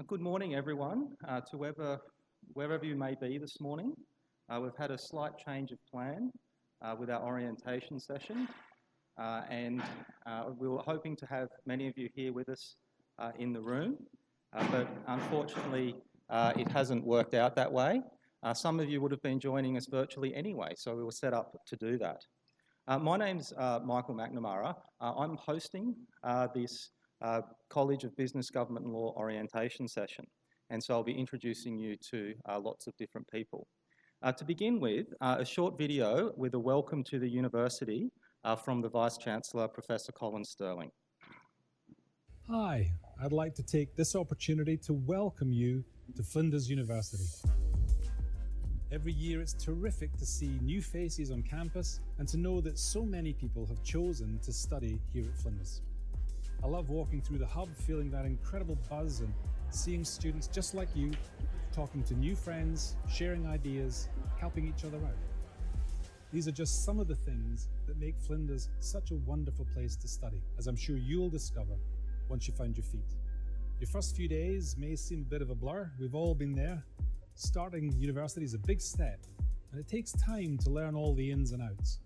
Good morning, everyone, to wherever you may be this morning. We've had a slight change of plan with our orientation session, and we were hoping to have many of you here with us in the room, but unfortunately it hasn't worked out that way. Some of you would have been joining us virtually anyway, so we were set up to do that. My name's Michael McNamara. I'm hosting this College of Business, Government and Law orientation session. And so I'll be introducing you to lots of different people. To begin with, a short video with a welcome to the university from the Vice-Chancellor, Professor Colin Sterling. Hi, I'd like to take this opportunity to welcome you to Flinders University. Every year it's terrific to see new faces on campus and to know that so many people have chosen to study here at Flinders. I love walking through the hub, feeling that incredible buzz and seeing students just like you, talking to new friends, sharing ideas, helping each other out. These are just some of the things that make Flinders such a wonderful place to study, as I'm sure you'll discover once you find your feet. Your first few days may seem a bit of a blur. We've all been there. Starting university is a big step, and it takes time to learn all the ins and outs.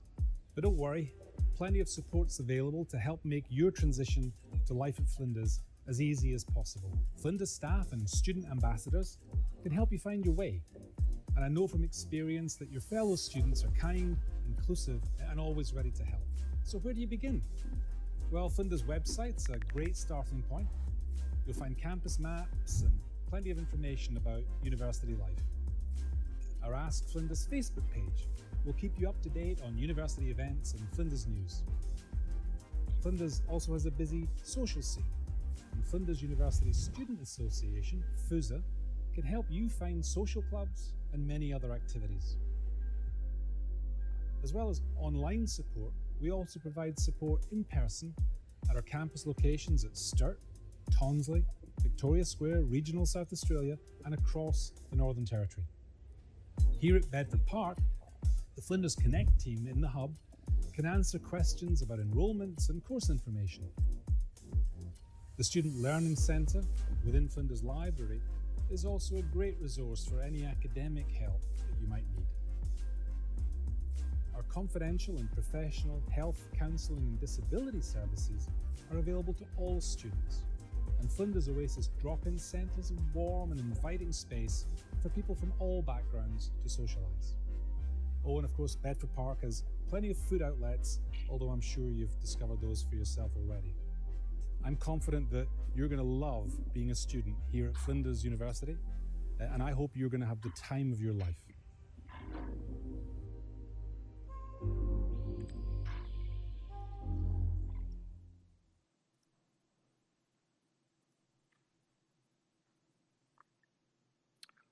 But don't worry, plenty of support's available to help make your transition to life at Flinders as easy as possible. Flinders staff and student ambassadors can help you find your way. And I know from experience that your fellow students are kind, inclusive, and always ready to help. So where do you begin? Well, Flinders' website's a great starting point. You'll find campus maps and plenty of information about university life. Our Ask Flinders Facebook page will keep you up to date on university events and Flinders news. Flinders also has a busy social scene, and Flinders University Student Association, FUSA, can help you find social clubs and many other activities. As well as online support, we also provide support in person at our campus locations at Sturt, Tonsley, Victoria Square, regional South Australia, and across the Northern Territory. Here at Bedford Park, the Flinders Connect team in the hub can answer questions about enrolments and course information. The Student Learning Centre within Flinders Library is also a great resource for any academic help that you might need. Our confidential and professional health, counselling and disability services are available to all students. And Flinders Oasis drop-in centre is a warm and inviting space for people from all backgrounds to socialise. Oh, and of course, Bedford Park has plenty of food outlets, although I'm sure you've discovered those for yourself already. I'm confident that you're going to love being a student here at Flinders University, and I hope you're going to have the time of your life.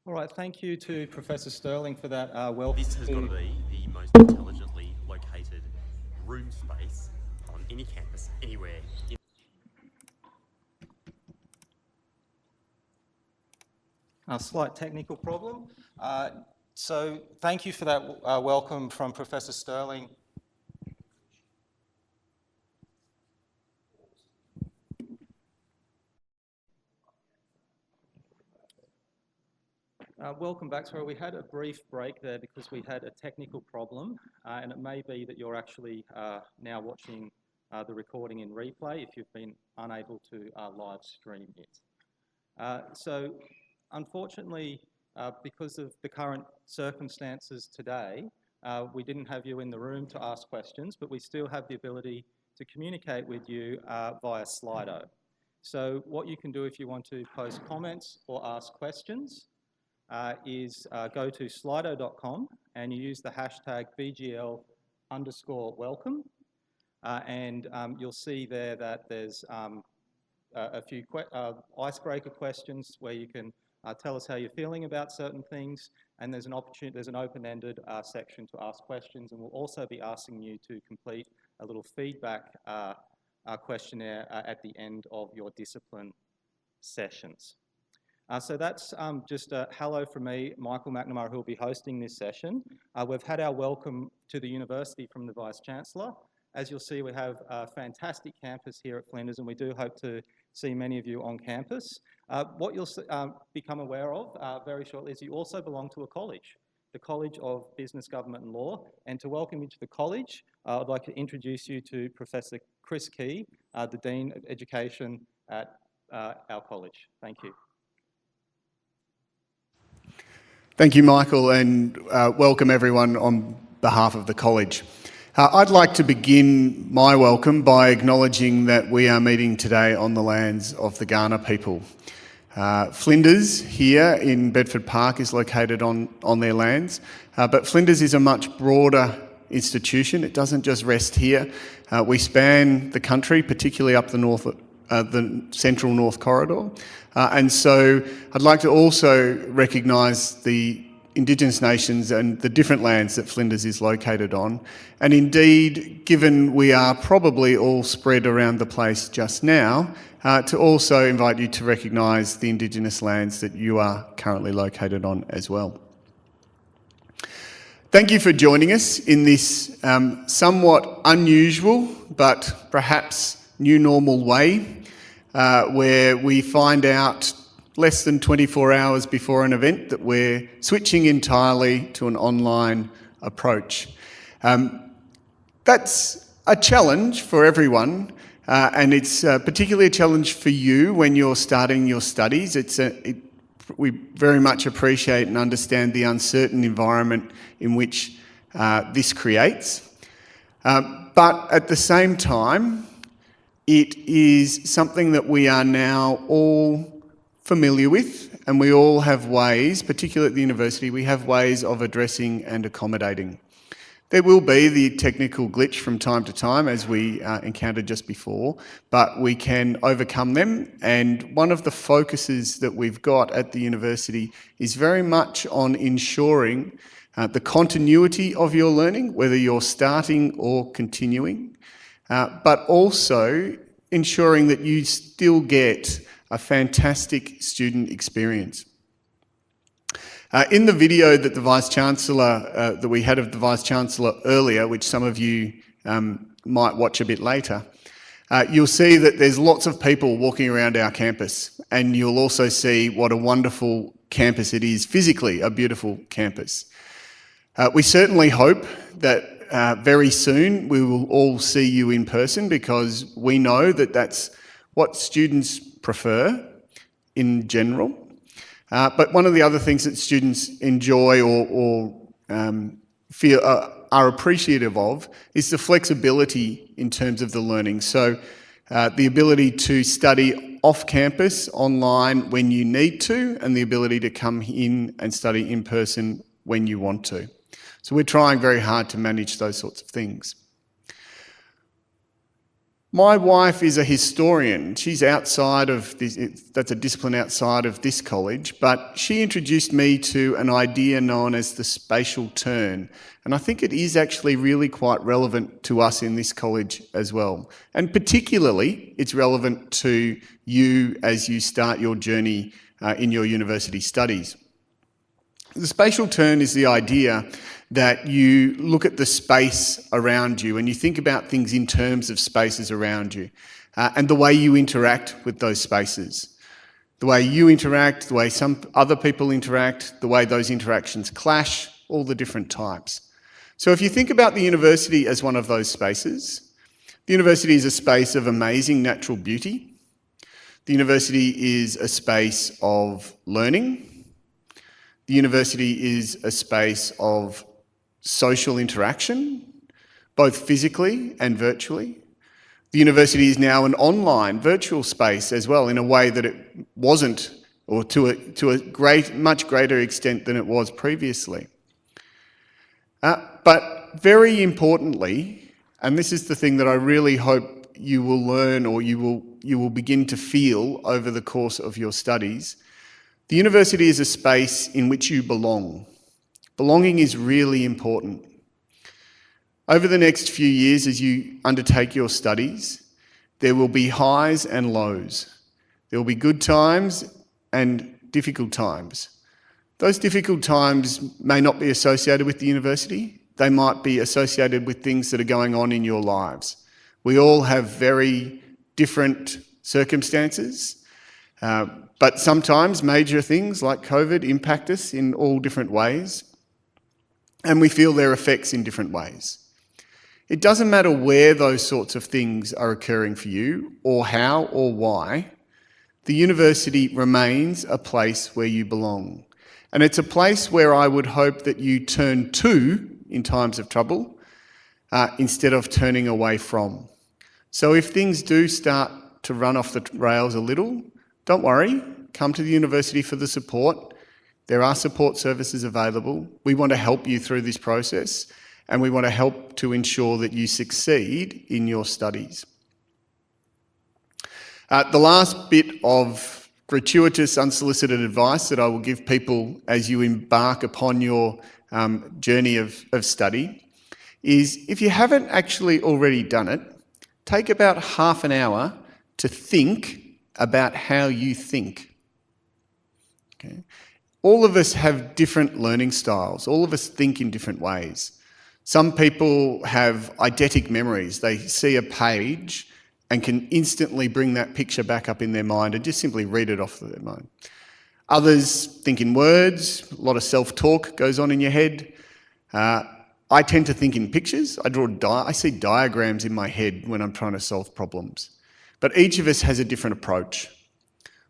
All right, thank you to Professor Sterling for that welcome. This has got to be the most intelligently located room space on any campus, anywhere. A slight technical problem. So thank you for that welcome from Professor Sterling. Welcome back. Sorry, we had a brief break there because we had a technical problem, and it may be that you're actually now watching the recording in replay if you've been unable to live stream it. So unfortunately, because of the current circumstances today, we didn't have you in the room to ask questions, but we still have the ability to communicate with you via Slido. So what you can do if you want to post comments or ask questions is go to slido.com and you use the hashtag VGL_welcome, and you'll see there that there's a few icebreaker questions where you can tell us how you're feeling about certain things, and there's an open-ended section to ask questions, and we'll also be asking you to complete a little feedback questionnaire at the end of your discipline sessions. So that's just a hello from me, Michael McNamara, who will be hosting this session. We've had our welcome to the university from the Vice-Chancellor, As you'll see, we have a fantastic campus here at Flinders, and we do hope to see many of you on campus. What you'll become aware of very shortly is you also belong to a college, the College of Business, Government and Law. And to welcome you to the college, I'd like to introduce you to Professor Chris Key, the Dean of Education at our college. Thank you. Thank you, Michael, and welcome everyone on behalf of the college. I'd like to begin my welcome by acknowledging that we are meeting today on the lands of the Kaurna people. Flinders here in Bedford Park is located on their lands, but Flinders is a much broader institution. It doesn't just rest here. We span the country, particularly up the central north corridor. And so I'd like to also recognise the Indigenous nations and the different lands that Flinders is located on. And indeed, given we are probably all spread around the place just now, to also invite you to recognise the Indigenous lands that you are currently located on as well. Thank you for joining us in this somewhat unusual but perhaps new normal way, where we find out less than 24 hours before an event that we're switching entirely to an online approach. That's a challenge for everyone, and it's particularly a challenge for you when you're starting your studies. We very much appreciate and understand the uncertain environment in which this creates. But at the same time, it is something that we are now all familiar with, and we all have ways, particularly at the university, we have ways of addressing and accommodating. There will be the technical glitch from time to time, as we encountered just before, but we can overcome them. And one of the focuses that we've got at the university is very much on ensuring the continuity of your learning, whether you're starting or continuing, but also ensuring that you still get a fantastic student experience. In the video that the Vice-Chancellor, that we had of the Vice-Chancellor earlier, which some of you might watch a bit later, you'll see that there's lots of people walking around our campus, and you'll also see what a wonderful campus it is, physically a beautiful campus. We certainly hope that very soon we will all see you in person, because we know that that's what students prefer in general. But one of the other things that students enjoy or feel are appreciative of is the flexibility in terms of the learning. So the ability to study off campus online when you need to, and the ability to come in and study in person when you want to. So we're trying very hard to manage those sorts of things. My wife is a historian. She's outside of this, that's a discipline outside of this college, but she introduced me to an idea known as the spatial turn. And I think it is actually really quite relevant to us in this college as well. And particularly, it's relevant to you as you start your journey in your university studies. The spatial turn is the idea that you look at the space around you and you think about things in terms of spaces around you and the way you interact with those spaces. The way you interact, the way some other people interact, the way those interactions clash, all the different types. So if you think about the university as one of those spaces, the university is a space of amazing natural beauty. The university is a space of learning. The university is a space of social interaction, both physically and virtually. The university is now an online virtual space as well, in a way that it wasn't, or to a much greater extent than it was previously. But very importantly, and this is the thing that I really hope you will learn, or you will begin to feel over the course of your studies, the university is a space in which you belong. Belonging is really important. Over the next few years, as you undertake your studies, there will be highs and lows. There will be good times and difficult times. Those difficult times may not be associated with the university. they might be associated with things that are going on in your lives. We all have very different circumstances, but sometimes major things like COVID impact us in all different ways, and we feel their effects in different ways. It doesn't matter where those sorts of things are occurring for you, or how or why. The university remains a place where you belong. And it's a place where I would hope that you turn to in times of trouble, instead of turning away from. So if things do start to run off the rails a little, don't worry, come to the university for the support. There are support services available. We want to help you through this process, and we want to help to ensure that you succeed in your studies. The last bit of gratuitous, unsolicited advice that I will give people as you embark upon your journey of study is, if you haven't actually already done it, take about half an hour to think about how you think. Okay? All of us have different learning styles. All of us think in different ways. Some people have eidetic memories. They see a page and can instantly bring that picture back up in their mind and just simply read it off their mind. Others think in words. A lot of self-talk goes on in your head. I tend to think in pictures. I see diagrams in my head when I'm trying to solve problems. But each of us has a different approach.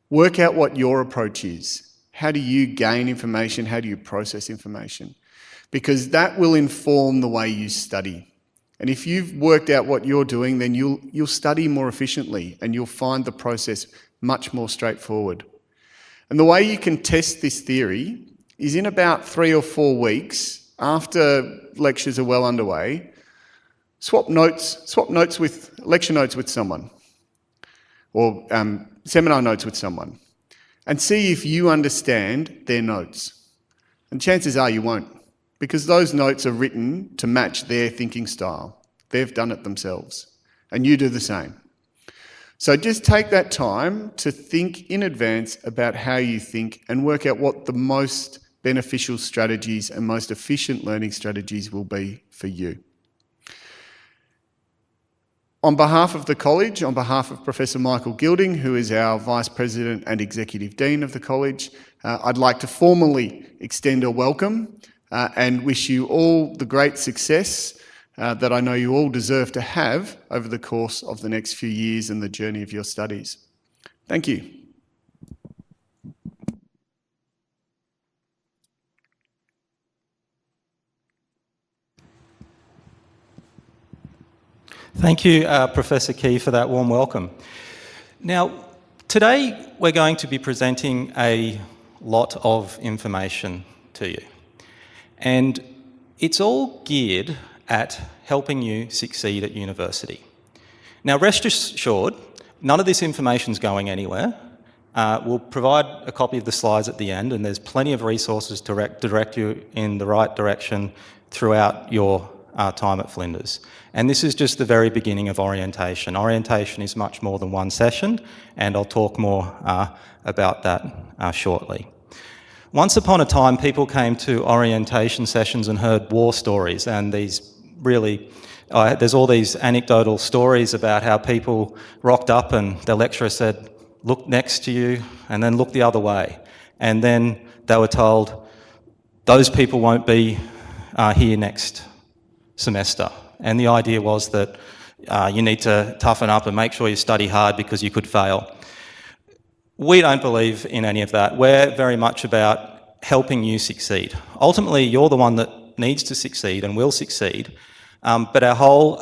Work out what your approach is. How do you gain information? How do you process information? Because that will inform the way you study. And if you've worked out what you're doing, then you'll study more efficiently and you'll find the process much more straightforward. And the way you can test this theory is, in about 3 or 4 weeks, after lectures are well underway, swap lecture notes with someone, or seminar notes with someone, and see if you understand their notes. And chances are you won't, because those notes are written to match their thinking style. They've done it themselves, and you do the same. So just take that time to think in advance about how you think and work out what the most beneficial strategies and most efficient learning strategies will be for you. On behalf of the college, on behalf of Professor Michael Gilding, who is our Vice President and Executive Dean of the college, I'd like to formally extend a welcome and wish you all the great success that I know you all deserve to have over the course of the next few years and the journey of your studies. Thank you. Thank you, Professor Key, for that warm welcome. Now, today we're going to be presenting a lot of information to you. And it's all geared at helping you succeed at university. Now, rest assured, none of this information is going anywhere. We'll provide a copy of the slides at the end, and there's plenty of resources to direct you in the right direction throughout your time at Flinders. And this is just the very beginning of orientation. Orientation is much more than one session, and I'll talk more about that shortly. Once upon a time, people came to orientation sessions and heard war stories, and these really, there's all these anecdotal stories about how people rocked up and the lecturer said, "Look next to you," and then look the other way. And then they were told, "Those people won't be here next semester." And the idea was that you need to toughen up and make sure you study hard because you could fail. We don't believe in any of that. We're very much about helping you succeed. Ultimately, you're the one that needs to succeed and will succeed, but our whole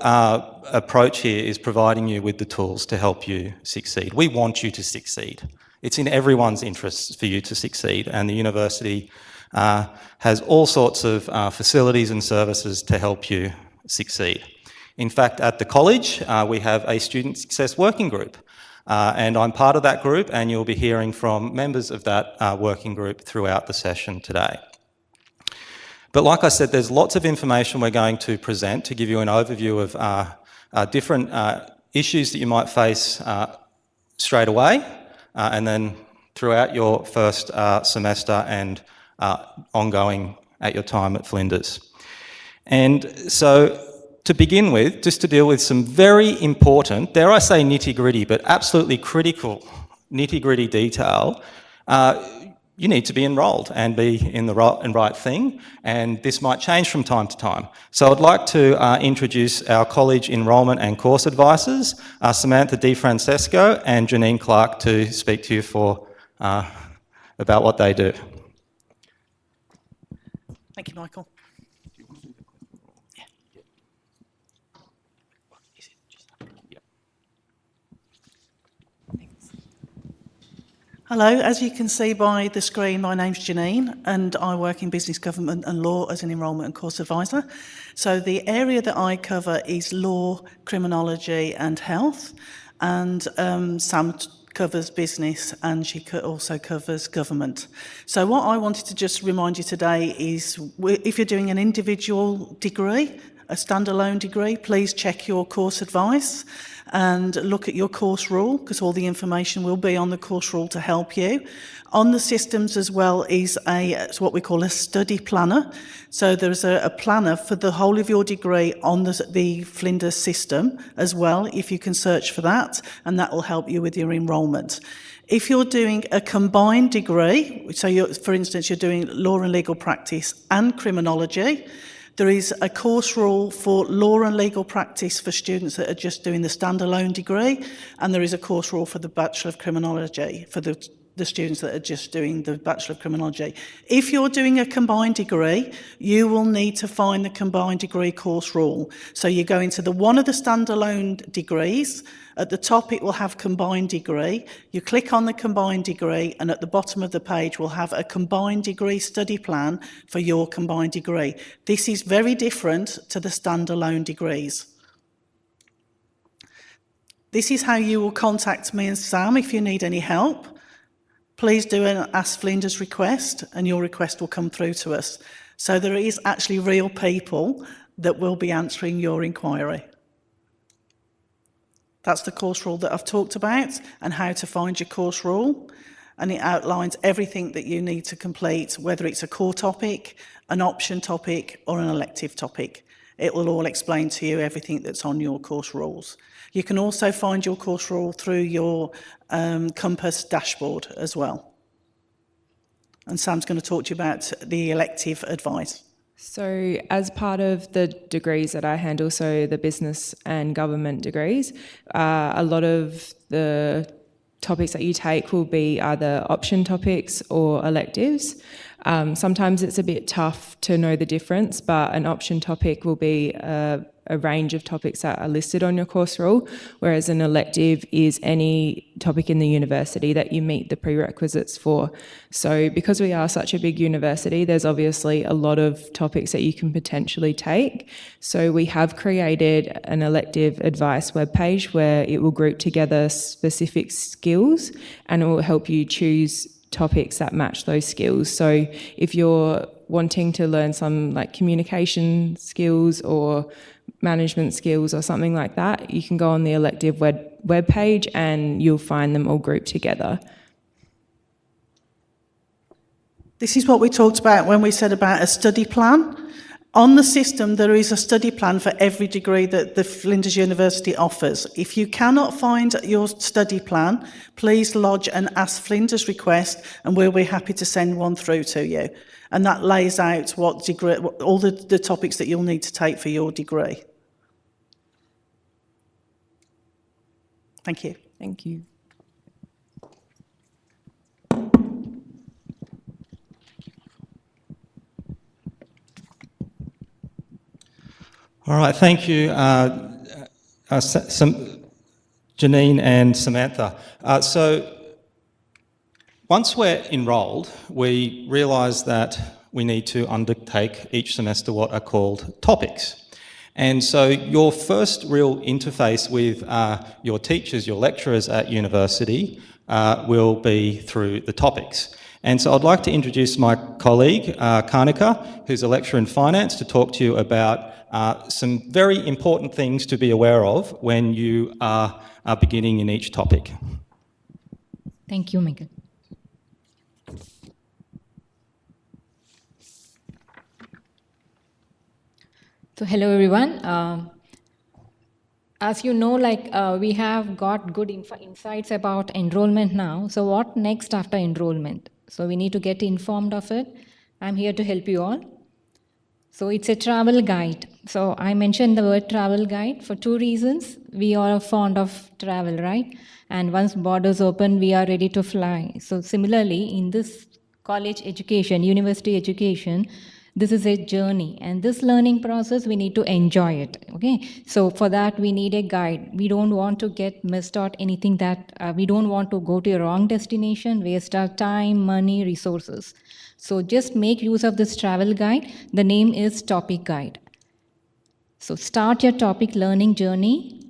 approach here is providing you with the tools to help you succeed. We want you to succeed. It's in everyone's interests for you to succeed, and the university has all sorts of facilities and services to help you succeed. In fact, at the college, we have a student success working group, and I'm part of that group, and you'll be hearing from members of that working group throughout the session today. But like I said, there's lots of information we're going to present to give you an overview of different issues that you might face straight away, and then throughout your first semester and ongoing at your time at Flinders. And so to begin with, just to deal with some very important, dare I say nitty-gritty, but absolutely critical nitty-gritty detail, you need to be enrolled and be in the right thing, and this might change from time to time. So I'd like to introduce our college enrolment and course advisors, Samantha DiFrancesco and Janine Clark, to speak to you for about what they do. Thank you, Michael. Hello, as you can see by the screen, my name's Janine and I work in business, government and law as an enrolment and course advisor. So the area that I cover is law, criminology and health, and Sam covers business and she also covers government. So what I wanted to just remind you today is if you're doing an individual degree, a standalone degree, please check your course advice and look at your course rule, because all the information will be on the course rule to help you. On the systems as well is it's what we call a study planner. So there's a planner for the whole of your degree on the Flinders system as well, if you can search for that, and that will help you with your enrolment. If you're doing a combined degree, so for instance, you're doing law and legal practice and criminology, there is a course rule for law and legal practice for students that are just doing the standalone degree, and there is a course rule for the Bachelor of Criminology for the students that are just doing the Bachelor of Criminology. If you're doing a combined degree, you will need to find the combined degree course rule. So you go into one of the standalone degrees. At the top, it will have combined degree. You click on the combined degree, and at the bottom of the page, we'll have a combined degree study plan for your combined degree. This is very different to the standalone degrees. This is how you will contact me and Sam if you need any help. Please do an Ask Flinders request, and your request will come through to us. So there is actually real people that will be answering your inquiry. That's the course rule that I've talked about and how to find your course rule. And it outlines everything that you need to complete, whether it's a core topic, an option topic, or an elective topic. It will all explain to you everything that's on your course rules. You can also find your course rule through your Compass dashboard as well. And Sam's going to talk to you about the elective advice. So as part of the degrees that I handle, so the business and government degrees, a lot of the topics that you take will be either option topics or electives. Sometimes it's a bit tough to know the difference, but an option topic will be a range of topics that are listed on your course rule, whereas an elective is any topic in the university that you meet the prerequisites for. So because we are such a big university, there's obviously a lot of topics that you can potentially take. So we have created an elective advice webpage where it will group together specific skills and it will help you choose topics that match those skills. So if you're wanting to learn some like communication skills or management skills or something like that, you can go on the elective web page and you'll find them all grouped together. This is what we talked about when we said about a study plan. On the system, there is a study plan for every degree that the Flinders University offers. If you cannot find your study plan, please lodge an Ask Flinders request and we'll be happy to send one through to you. And that lays out all the topics that you'll need to take for your degree. Thank you. Thank you. All right, thank you, Janine and Samantha. So once we're enrolled, we realise that we need to undertake each semester what are called topics. And so your first real interface with your teachers, your lecturers at university will be through the topics. And so I'd like to introduce my colleague, Karnika, who's a lecturer in finance, to talk to you about some very important things to be aware of when you are beginning in each topic. Thank you, Michael. So hello everyone. As you know, we have got good insights about enrollment now. So what next after enrollment? So we need to get informed of it. I'm here to help you all. So it's a travel guide. So I mentioned the word travel guide for two reasons. We all are fond of travel, right? And once borders open, we are ready to fly. So similarly, in this college education, university education, this is a journey, and this learning process, we need to enjoy it, okay? So for that, we need a guide. We don't want to get missed out anything that, we don't want to go to a wrong destination, waste our time, money, resources. So just make use of this travel guide. The name is Topic Guide. So start your topic learning journey.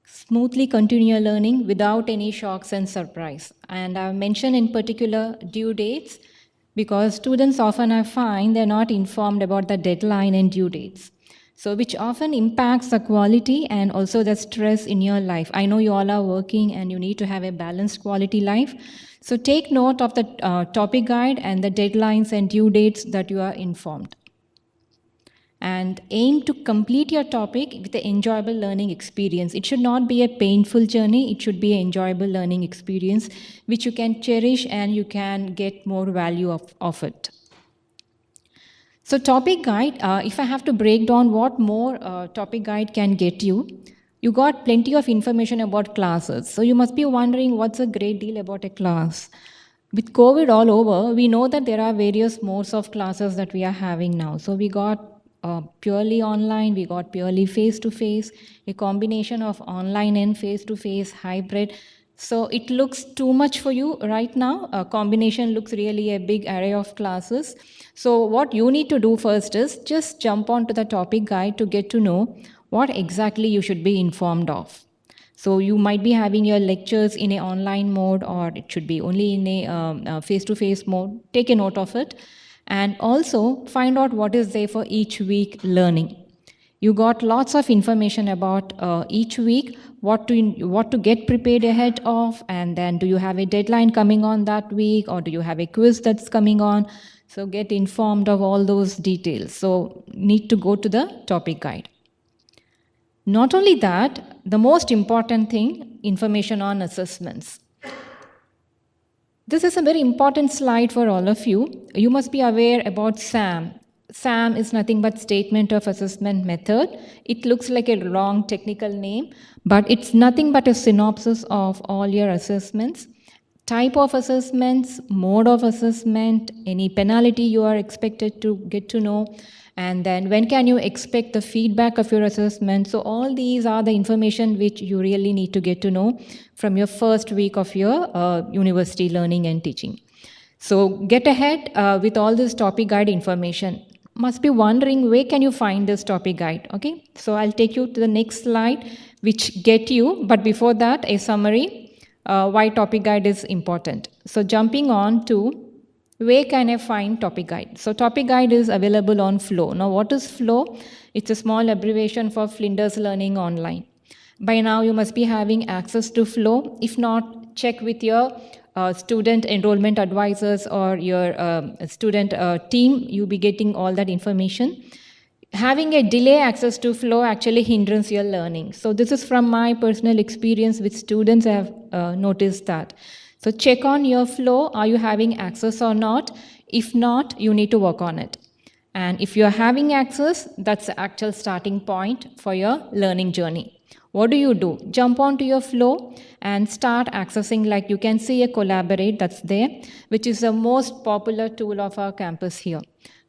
Smoothly continue your learning without any shocks and surprise. And I've mentioned in particular due dates, because students often I find they're not informed about the deadline and due dates. So which often impacts the quality and also the stress in your life. I know you all are working and you need to have a balanced quality life. So take note of the topic guide and the deadlines and due dates that you are informed. And aim to complete your topic with an enjoyable learning experience. It should not be a painful journey. It should be an enjoyable learning experience, which you can cherish and you can get more value of it. So topic guide, if I have to break down what more topic guide can get you, you got plenty of information about classes. So you must be wondering what's a great deal about a class. With COVID all over, we know that there are various modes of classes that we are having now. So we got purely online, we got purely face-to-face, a combination of online and face-to-face, hybrid. So it looks too much for you right now. A combination looks really a big array of classes. So what you need to do first is just jump onto the topic guide to get to know what exactly you should be informed of. So you might be having your lectures in an online mode, or it should be only in a face-to-face mode. Take a note of it. And also find out what is there for each week learning. You got lots of information about each week, what to get prepared ahead of, and then do you have a deadline coming on that week, or do you have a quiz that's coming on? So get informed of all those details. So need to go to the topic guide. Not only that, the most important thing, information on assessments. This is a very important slide for all of you. You must be aware about SAM. SAM is nothing but Statement of Assessment Method. It looks like a long technical name, but it's nothing but a synopsis of all your assessments. Type of assessments, mode of assessment, any penalty you are expected to get to know, and then when can you expect the feedback of your assessment. So all these are the information which you really need to get to know from your first week of your university learning and teaching. So get ahead with all this topic guide information. Must be wondering where can you find this topic guide, okay? So I'll take you to the next slide which get you, but before that a summary why topic guide is important. So jumping on to where can I find topic guide? So topic guide is available on Flow. Now what is Flow? It's a small abbreviation for Flinders Learning Online. By now you must be having access to Flow. If not, check with your student enrollment advisors or your student team. You'll be getting all that information. Having a delay access to Flow actually hinders your learning. So this is from my personal experience with students. I have noticed that. So check on your Flow. Are you having access or not? If not, you need to work on it. And if you're having access, that's the actual starting point for your learning journey. What do? Jump onto your Flow and start accessing. Like you can see a Collaborate that's there, which is the most popular tool of our campus here.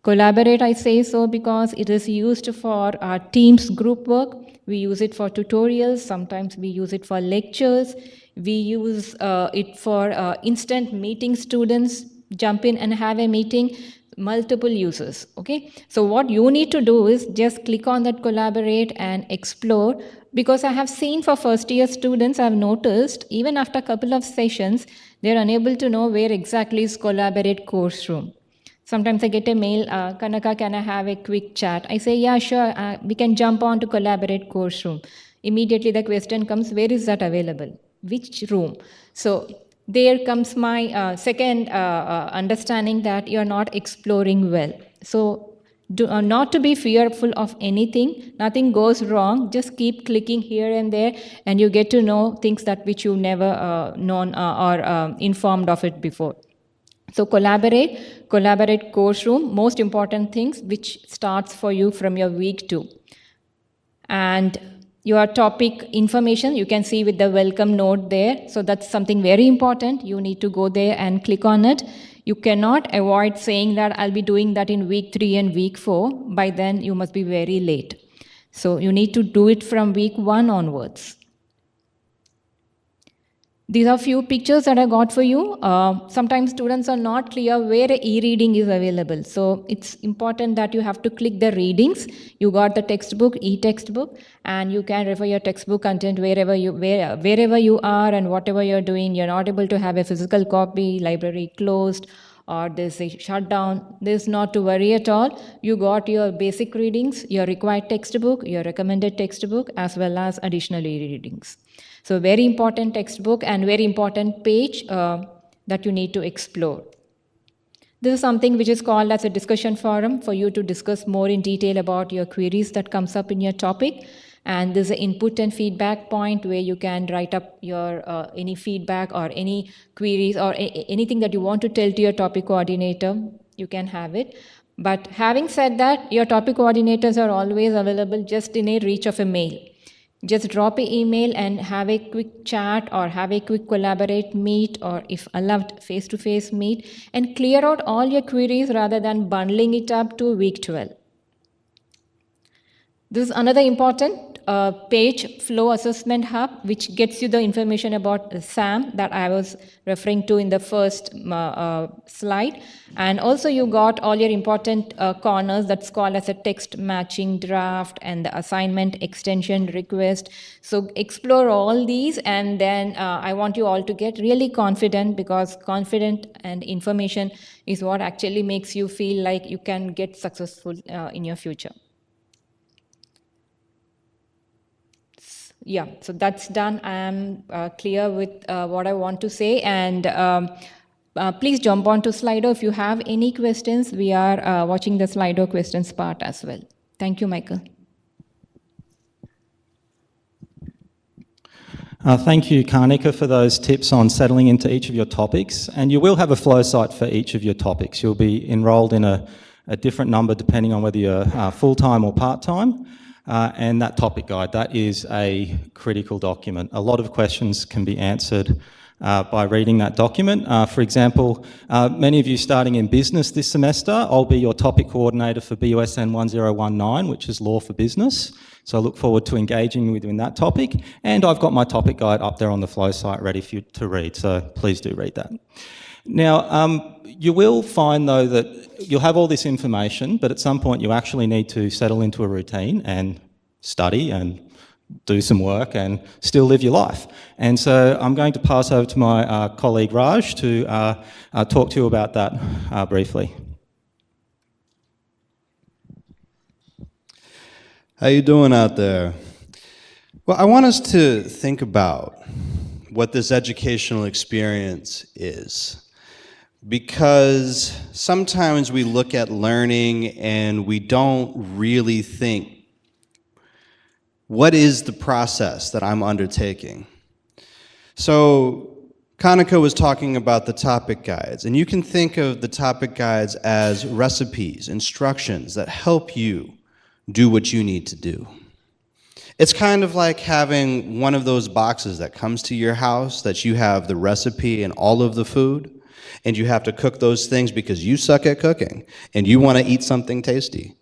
Collaborate, I say so because it is used for our teams group work. We use it for tutorials. Sometimes we use it for lectures. We use it for instant meeting students. Jump in and have a meeting. Multiple users, okay? So what you need to do is just click on that Collaborate and explore, because I have seen for first year students, I've noticed even after a couple of sessions, they're unable to know where exactly is Collaborate course room. Sometimes I get a mail, Kanaka, can I have a quick chat? I say, yeah, sure, we can jump on to Collaborate course room. Immediately the question comes, where is that available? Which room? So there comes my second understanding that you're not exploring well. So Not to be fearful of anything. Nothing goes wrong. Just keep clicking here and there, and you get to know things that which you never known or informed of it before. So collaborate course room, most important things which starts for you from your week 2. And your topic information, you can see with the welcome note there. So that's something very important. You need to go there and click on it. You cannot avoid saying that I'll be doing that in week 3 and week 4. By then you must be very late. So you need to do it from week 1 onwards. These are few pictures that I got for you. Sometimes students are not clear where e-reading is available. So it's important that you have to click the readings. You got the textbook, e-textbook, and you can refer your textbook content wherever you are and whatever you're doing. You're not able to have a physical copy, library closed, or there's a shutdown. There's not to worry at all. You got your basic readings, your required textbook, your recommended textbook, as well as additional e-readings. So very important textbook and very important page that you need to explore. This is something which is called as a discussion forum for you to discuss more in detail about your queries that comes up in your topic. And there's an input and feedback point where you can write up your any feedback or any queries or anything that you want to tell to your topic coordinator, you can have it. But having said that, your topic coordinators are always available just in a reach of a mail. Just drop an email and have a quick chat or have a quick collaborate meet, or if allowed, face-to-face meet, and clear out all your queries rather than bundling it up to week 12. This is another important page, Flow Assessment Hub, which gets you the information about SAM that I was referring to in the first slide. And also you got all your important corners that's called as a text matching draft and the assignment extension request. So explore all these, and then I want you all to get really confident, because confident and information is what actually makes you feel like you can get successful in your future. Yeah, so that's done. I am clear with what I want to say, and please jump on to Slido if you have any questions. We are watching the Slido questions part as well. Thank you, Michael. Thank you, Karnika, for those tips on settling into each of your topics. And you will have a flow site for each of your topics. You'll be enrolled in a different number depending on whether you're full-time or part-time. And that topic guide, that is a critical document. A lot of questions can be answered by reading that document. For example, many of you starting in business this semester, I'll be your topic coordinator for BUSN 1019, which is Law for Business. So I look forward to engaging with you in that topic. And I've got my topic guide up there on the Flow site ready for you to read, so please do read that. Now, you will find, though, that you'll have all this information, but at some point you actually need to settle into a routine and study and do some work and still live your life. And so I'm going to pass over to my colleague Raj to talk to you about that briefly. How you doing out there? Well, I want us to think about what this educational experience is. Because sometimes we look at learning and we don't really think, what is the process that I'm undertaking? So Kanika was talking about the topic guides, and you can think of the topic guides as recipes, instructions that help you do what you need to do. It's kind of like having one of those boxes that comes to your house that you have the recipe and all of the food, and you have to cook those things because you suck at cooking and you want to eat something tasty.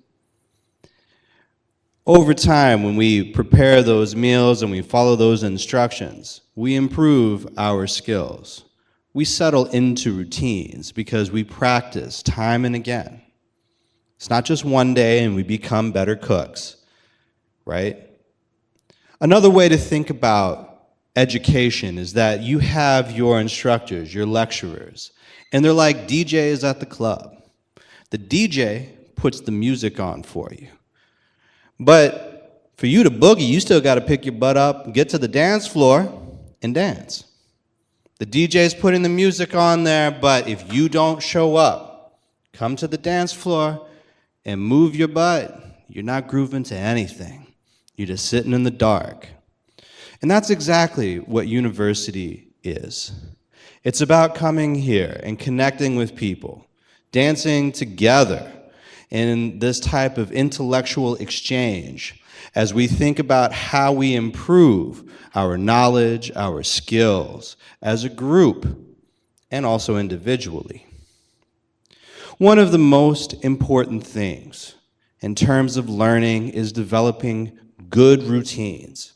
Over time, when we prepare those meals and we follow those instructions, we improve our skills. We settle into routines because we practice time and again. It's not just one day and we become better cooks, right? Another way to think about education is that you have your instructors, your lecturers, and they're like DJs at the club. The DJ puts the music on for you. But for you to boogie, you still got to pick your butt up, get to the dance floor, and dance. The DJ's putting the music on there, but if you don't show up, come to the dance floor, and move your butt, you're not grooving to anything. You're just sitting in the dark. And that's exactly what university is. It's about coming here and connecting with people, dancing together in this type of intellectual exchange as we think about how we improve our knowledge, our skills as a group, and also individually. One of the most important things in terms of learning is developing good routines.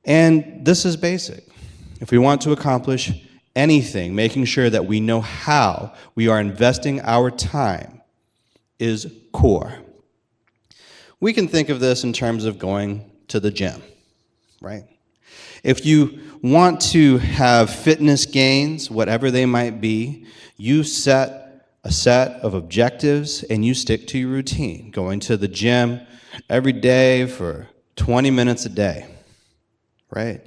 And this is basic. If we want to accomplish anything, making sure that we know how we are investing our time is core. We can think of this in terms of going to the gym, right? If you want to have fitness gains, whatever they might be, you set a set of objectives and you stick to your routine, going to the gym every day for 20 minutes a day, right?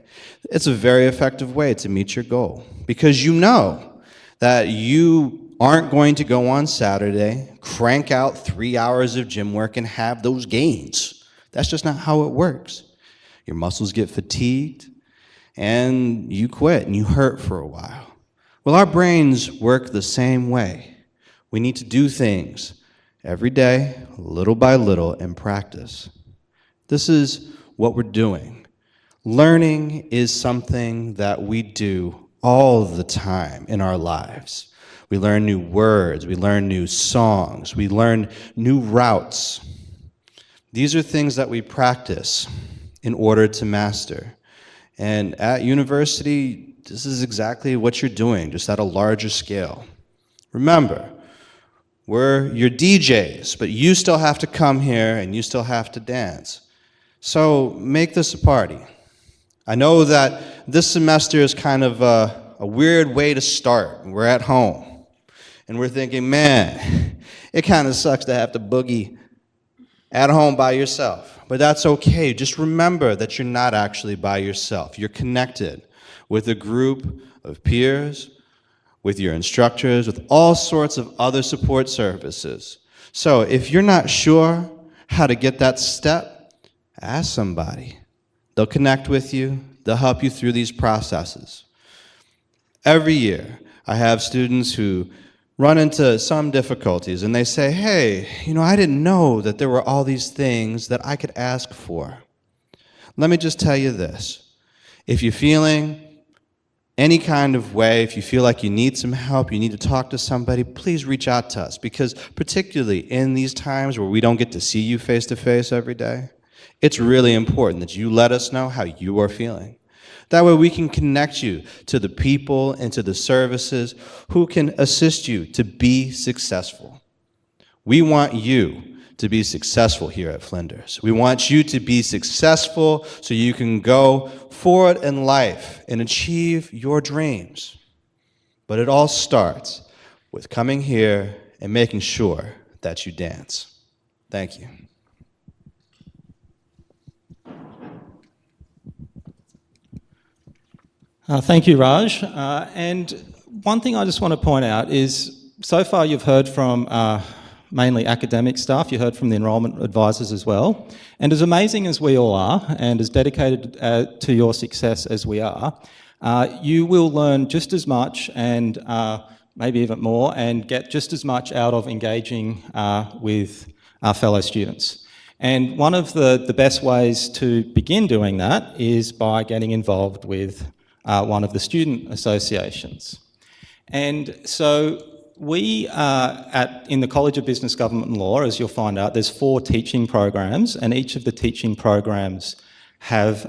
It's a very effective way to meet your goal because you know that you aren't going to go on Saturday, crank out 3 hours of gym work and have those gains. That's just not how it works. Your muscles get fatigued and you quit and you hurt for a while. Well, our brains work the same way. We need to do things every day, little by little, and practice. This is what we're doing. Learning is something that we do all the time in our lives. We learn new words, we learn new songs, we learn new routes. These are things that we practice in order to master. And at university, this is exactly what you're doing, just at a larger scale. Remember, we're your DJs, but you still have to come here and you still have to dance. So make this a party. I know that this semester is kind of a weird way to start. We're at home, and we're thinking, man, it kind of sucks to have to boogie at home by yourself. But that's okay. Just remember that you're not actually by yourself. You're connected with a group of peers, with your instructors, with all sorts of other support services. So if you're not sure how to get that step, ask somebody. They'll connect with you. They'll help you through these processes. Every year, I have students who run into some difficulties and they say, hey, I didn't know that there were all these things that I could ask for. Let me just tell you this. If you're feeling any kind of way, if you feel like you need some help, you need to talk to somebody, please reach out to us, because particularly in these times where we don't get to see you face to face every day, it's really important that you let us know how you are feeling. That way we can connect you to the people and to the services who can assist you to be successful. We want you to be successful here at Flinders. We want you to be successful so you can go forward in life and achieve your dreams. But it all starts with coming here and making sure that you dance. Thank you. Thank you, Raj. And one thing I just want to point out is, so far you've heard from mainly academic staff, you heard from the enrolment advisors as well, and as amazing as we all are, and as dedicated to your success as we are, you will learn just as much and maybe even more, and get just as much out of engaging with our fellow students. And one of the best ways to begin doing that is by getting involved with one of the student associations. And so we in the College of Business, Government and Law, as you'll find out, there's 4 teaching programs, and each of the teaching programs have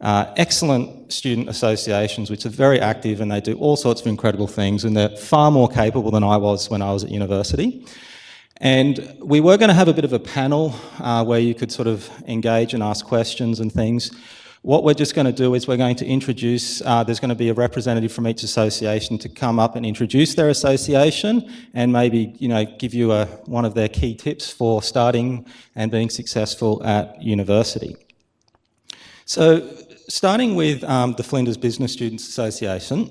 excellent student associations which are very active, and they do all sorts of incredible things, and they're far more capable than I was when I was at university. And we were going to have a bit of a panel where you could sort of engage and ask questions and things. What we're just going to do is we're going to introduce, there's going to be a representative from each association to come up and introduce their association and maybe, give you one of their key tips for starting and being successful at university. So starting with the Flinders Business Students Association,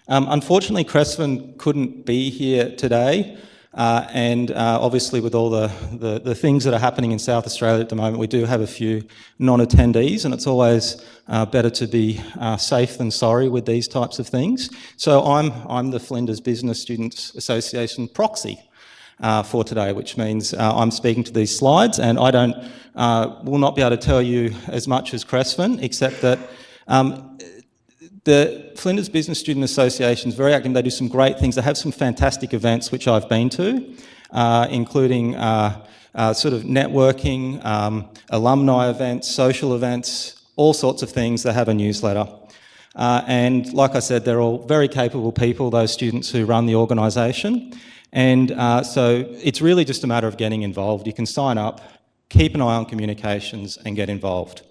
unfortunately Cresvin couldn't be here today. And obviously with all the things that are happening in South Australia at the moment, we do have a few non-attendees, and it's always better to be safe than sorry with these types of things. So I'm the Flinders Business Students Association proxy for today, which means I'm speaking to these slides, and I will not be able to tell you as much as Cressman, except that the Flinders Business Student Association is very active. They do some great things. They have some fantastic events which I've been to, including sort of networking, alumni events, social events, all sorts of things. They have a newsletter. And like I said, they're all very capable people, those students who run the organisation. And so it's really just a matter of getting involved. You can sign up, keep an eye on communications and get involved.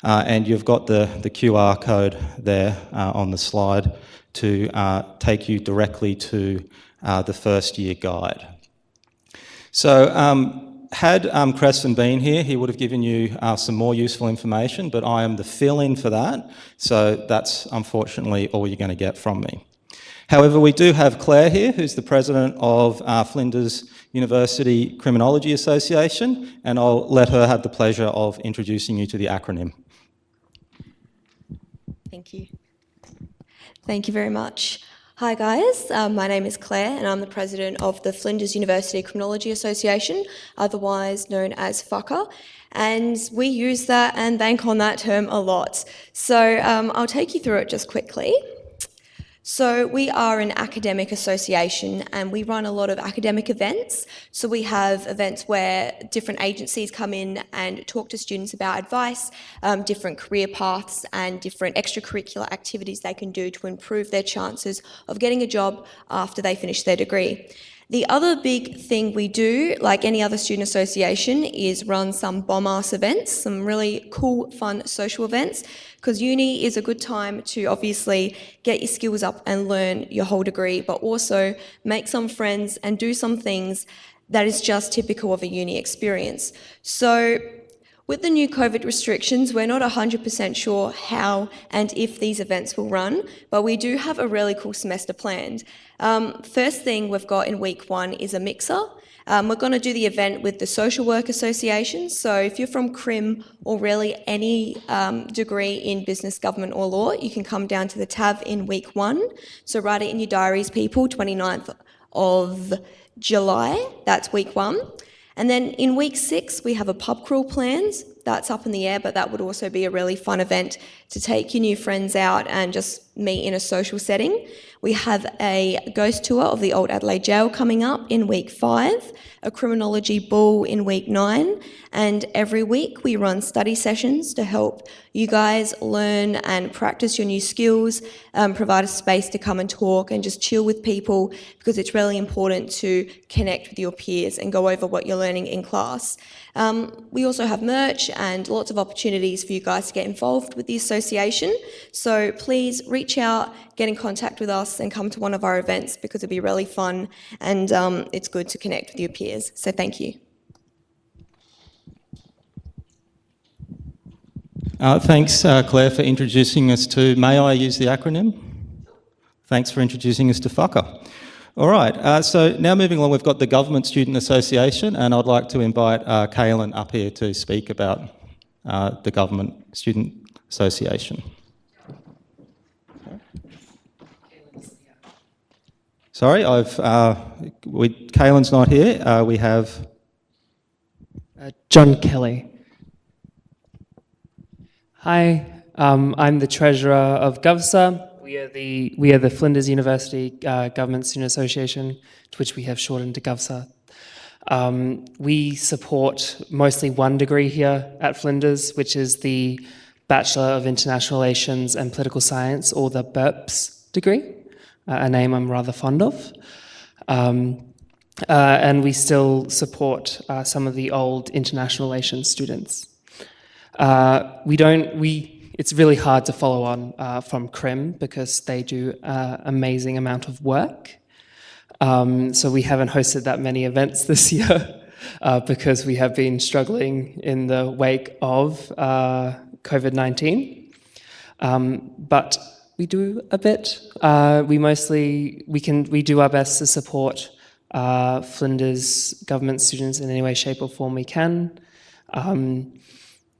And you've got the QR code there on the slide to take you directly to the first year guide. So had Creston been here, he would have given you some more useful information, but I am the fill-in for that, so that's unfortunately all you're going to get from me. However, we do have Claire here, who's the president of Flinders University Criminology Association, and I'll let her have the pleasure of introducing you to the acronym. Thank you. Thank you very much. Hi guys, my name is Claire and I'm the president of the Flinders University Criminology Association, otherwise known as FUCA, and we use that and bank on that term a lot. So I'll take you through it just quickly. So we are an academic association and we run a lot of academic events. So we have events where different agencies come in and talk to students about advice, different career paths and different extracurricular activities they can do to improve their chances of getting a job after they finish their degree. The other big thing we do, like any other student association, is run some bomb-ass events, some really cool, fun social events, because uni is a good time to obviously get your skills up and learn your whole degree, but also make some friends and do some things that is just typical of a uni experience. So with the new COVID restrictions, we're not 100% sure how and if these events will run, but we do have a really cool semester planned. First thing we've got in week 1 is a mixer. We're going to do the event with the Social Work Association, so if you're from Crim or really any degree in business, government or law, you can come down to the TAV in week 1. So write it in your diaries, people, 29th of July, that's week 1. And then in week 6, we have a pub crawl planned. That's up in the air, but that would also be a really fun event to take your new friends out and just meet in a social setting. We have a ghost tour of the Old Adelaide Jail coming up in week 5, a criminology ball in week 9, and every week we run study sessions to help you guys learn and practice your new skills, provide a space to come and talk and just chill with people, because it's really important to connect with your peers and go over what you're learning in class. We also have merch and lots of opportunities for you guys to get involved with the association. So please reach out, get in contact with us and come to one of our events, because it'll be really fun and it's good to connect with your peers. So thank you. Thanks, Claire, for introducing us to, may I use the acronym? Thanks for introducing us to FUCA. All right, so now moving along, we've got the Government Student Association, and I'd like to invite Kaylin up here to speak about the Government Student Association. Sorry, Kaylin's not here. We have John Kelly. Hi, I'm the treasurer of GovSA. We are the Flinders University Government Student Association, to which we have shortened to GovSA. We support mostly one degree here at Flinders, which is the Bachelor of International Relations and Political Science, or the BERPS degree, a name I'm rather fond of. And we still support some of the old international relations students. It's really hard to follow on from Crim because they do an amazing amount of work. So we haven't hosted that many events this year because we have been struggling in the wake of COVID-19. But we do a bit. We do our best to support Flinders government students in any way, shape or form we can,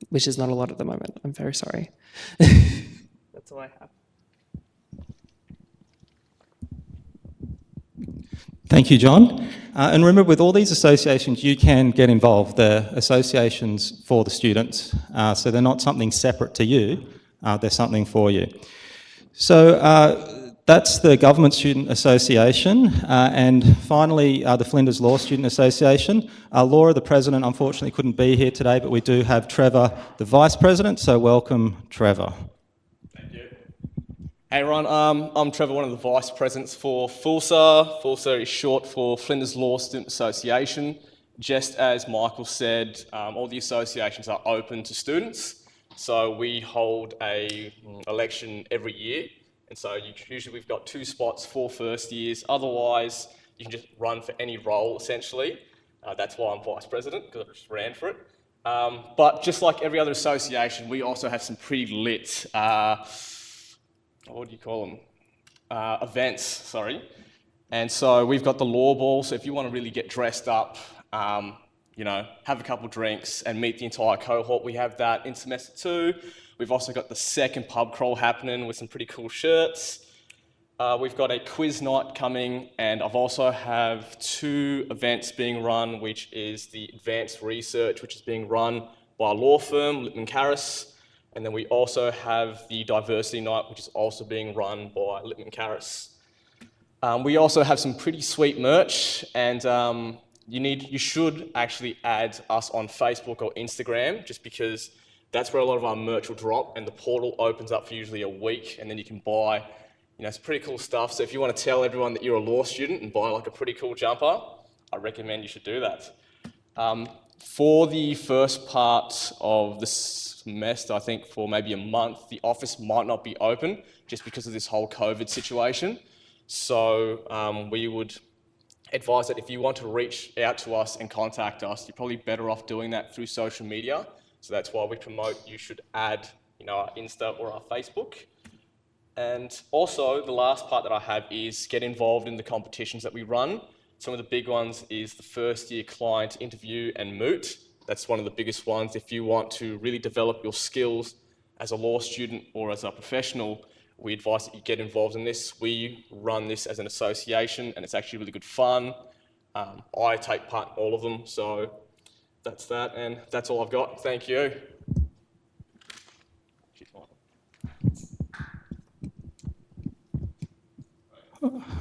which is not a lot at the moment. I'm very sorry. That's all I have. Thank you, John. And remember, with all these associations, you can get involved. They're associations for the students, so they're not something separate to you, they're something for you. So that's the Government Student Association, and finally the Flinders Law Student Association. Laura, the President, unfortunately couldn't be here today, but we do have Trevor, the Vice President, so welcome, Trevor. Hey everyone, I'm Trevor, one of the Vice Presidents for FLSA. FLSA is short for Flinders Law Student Association. Just as Michael said, all the associations are open to students. So we hold a election every year. And so usually we've got 2 spots for first years. Otherwise, you can just run for any role, essentially. That's why I'm Vice President, because I just ran for it. But just like every other association, we also have some pretty lit what do you call them? Events, sorry. And so we've got the law ball, so if you want to really get dressed up, you know, have a couple drinks and meet the entire cohort, we have that in semester 2. We've also got the second pub crawl happening with some pretty cool shirts. We've got a quiz night coming, and I've also have 2 events being run, which is the advanced research, which is being run by a law firm, Lippman Carris. And then we also have the diversity night, which is also being run by Lippman Carris. We also have some pretty sweet merch, and you should actually add us on Facebook or Instagram, just because that's where a lot of our merch will drop, and the portal opens up for usually a week, and then you can buy, you know, it's pretty cool stuff. So if you want to tell everyone that you're a law student and buy like a pretty cool jumper, I recommend you should do that. For the first part of the semester, I think for maybe a month, the office might not be open just because of this whole COVID situation. So we would advise that if you want to reach out to us and contact us, you're probably better off doing that through social media. So that's why we promote you should add, you know, our Insta or our Facebook. And also the last part that I have is get involved in the competitions that we run. Some of the big ones is the first year client interview and moot. That's one of the biggest ones. If you want to really develop your skills as a law student or as a professional, we advise that you get involved in this. We run this as an association, and it's actually really good fun. I take part in all of them, so that's that, and that's all I've got. Thank you.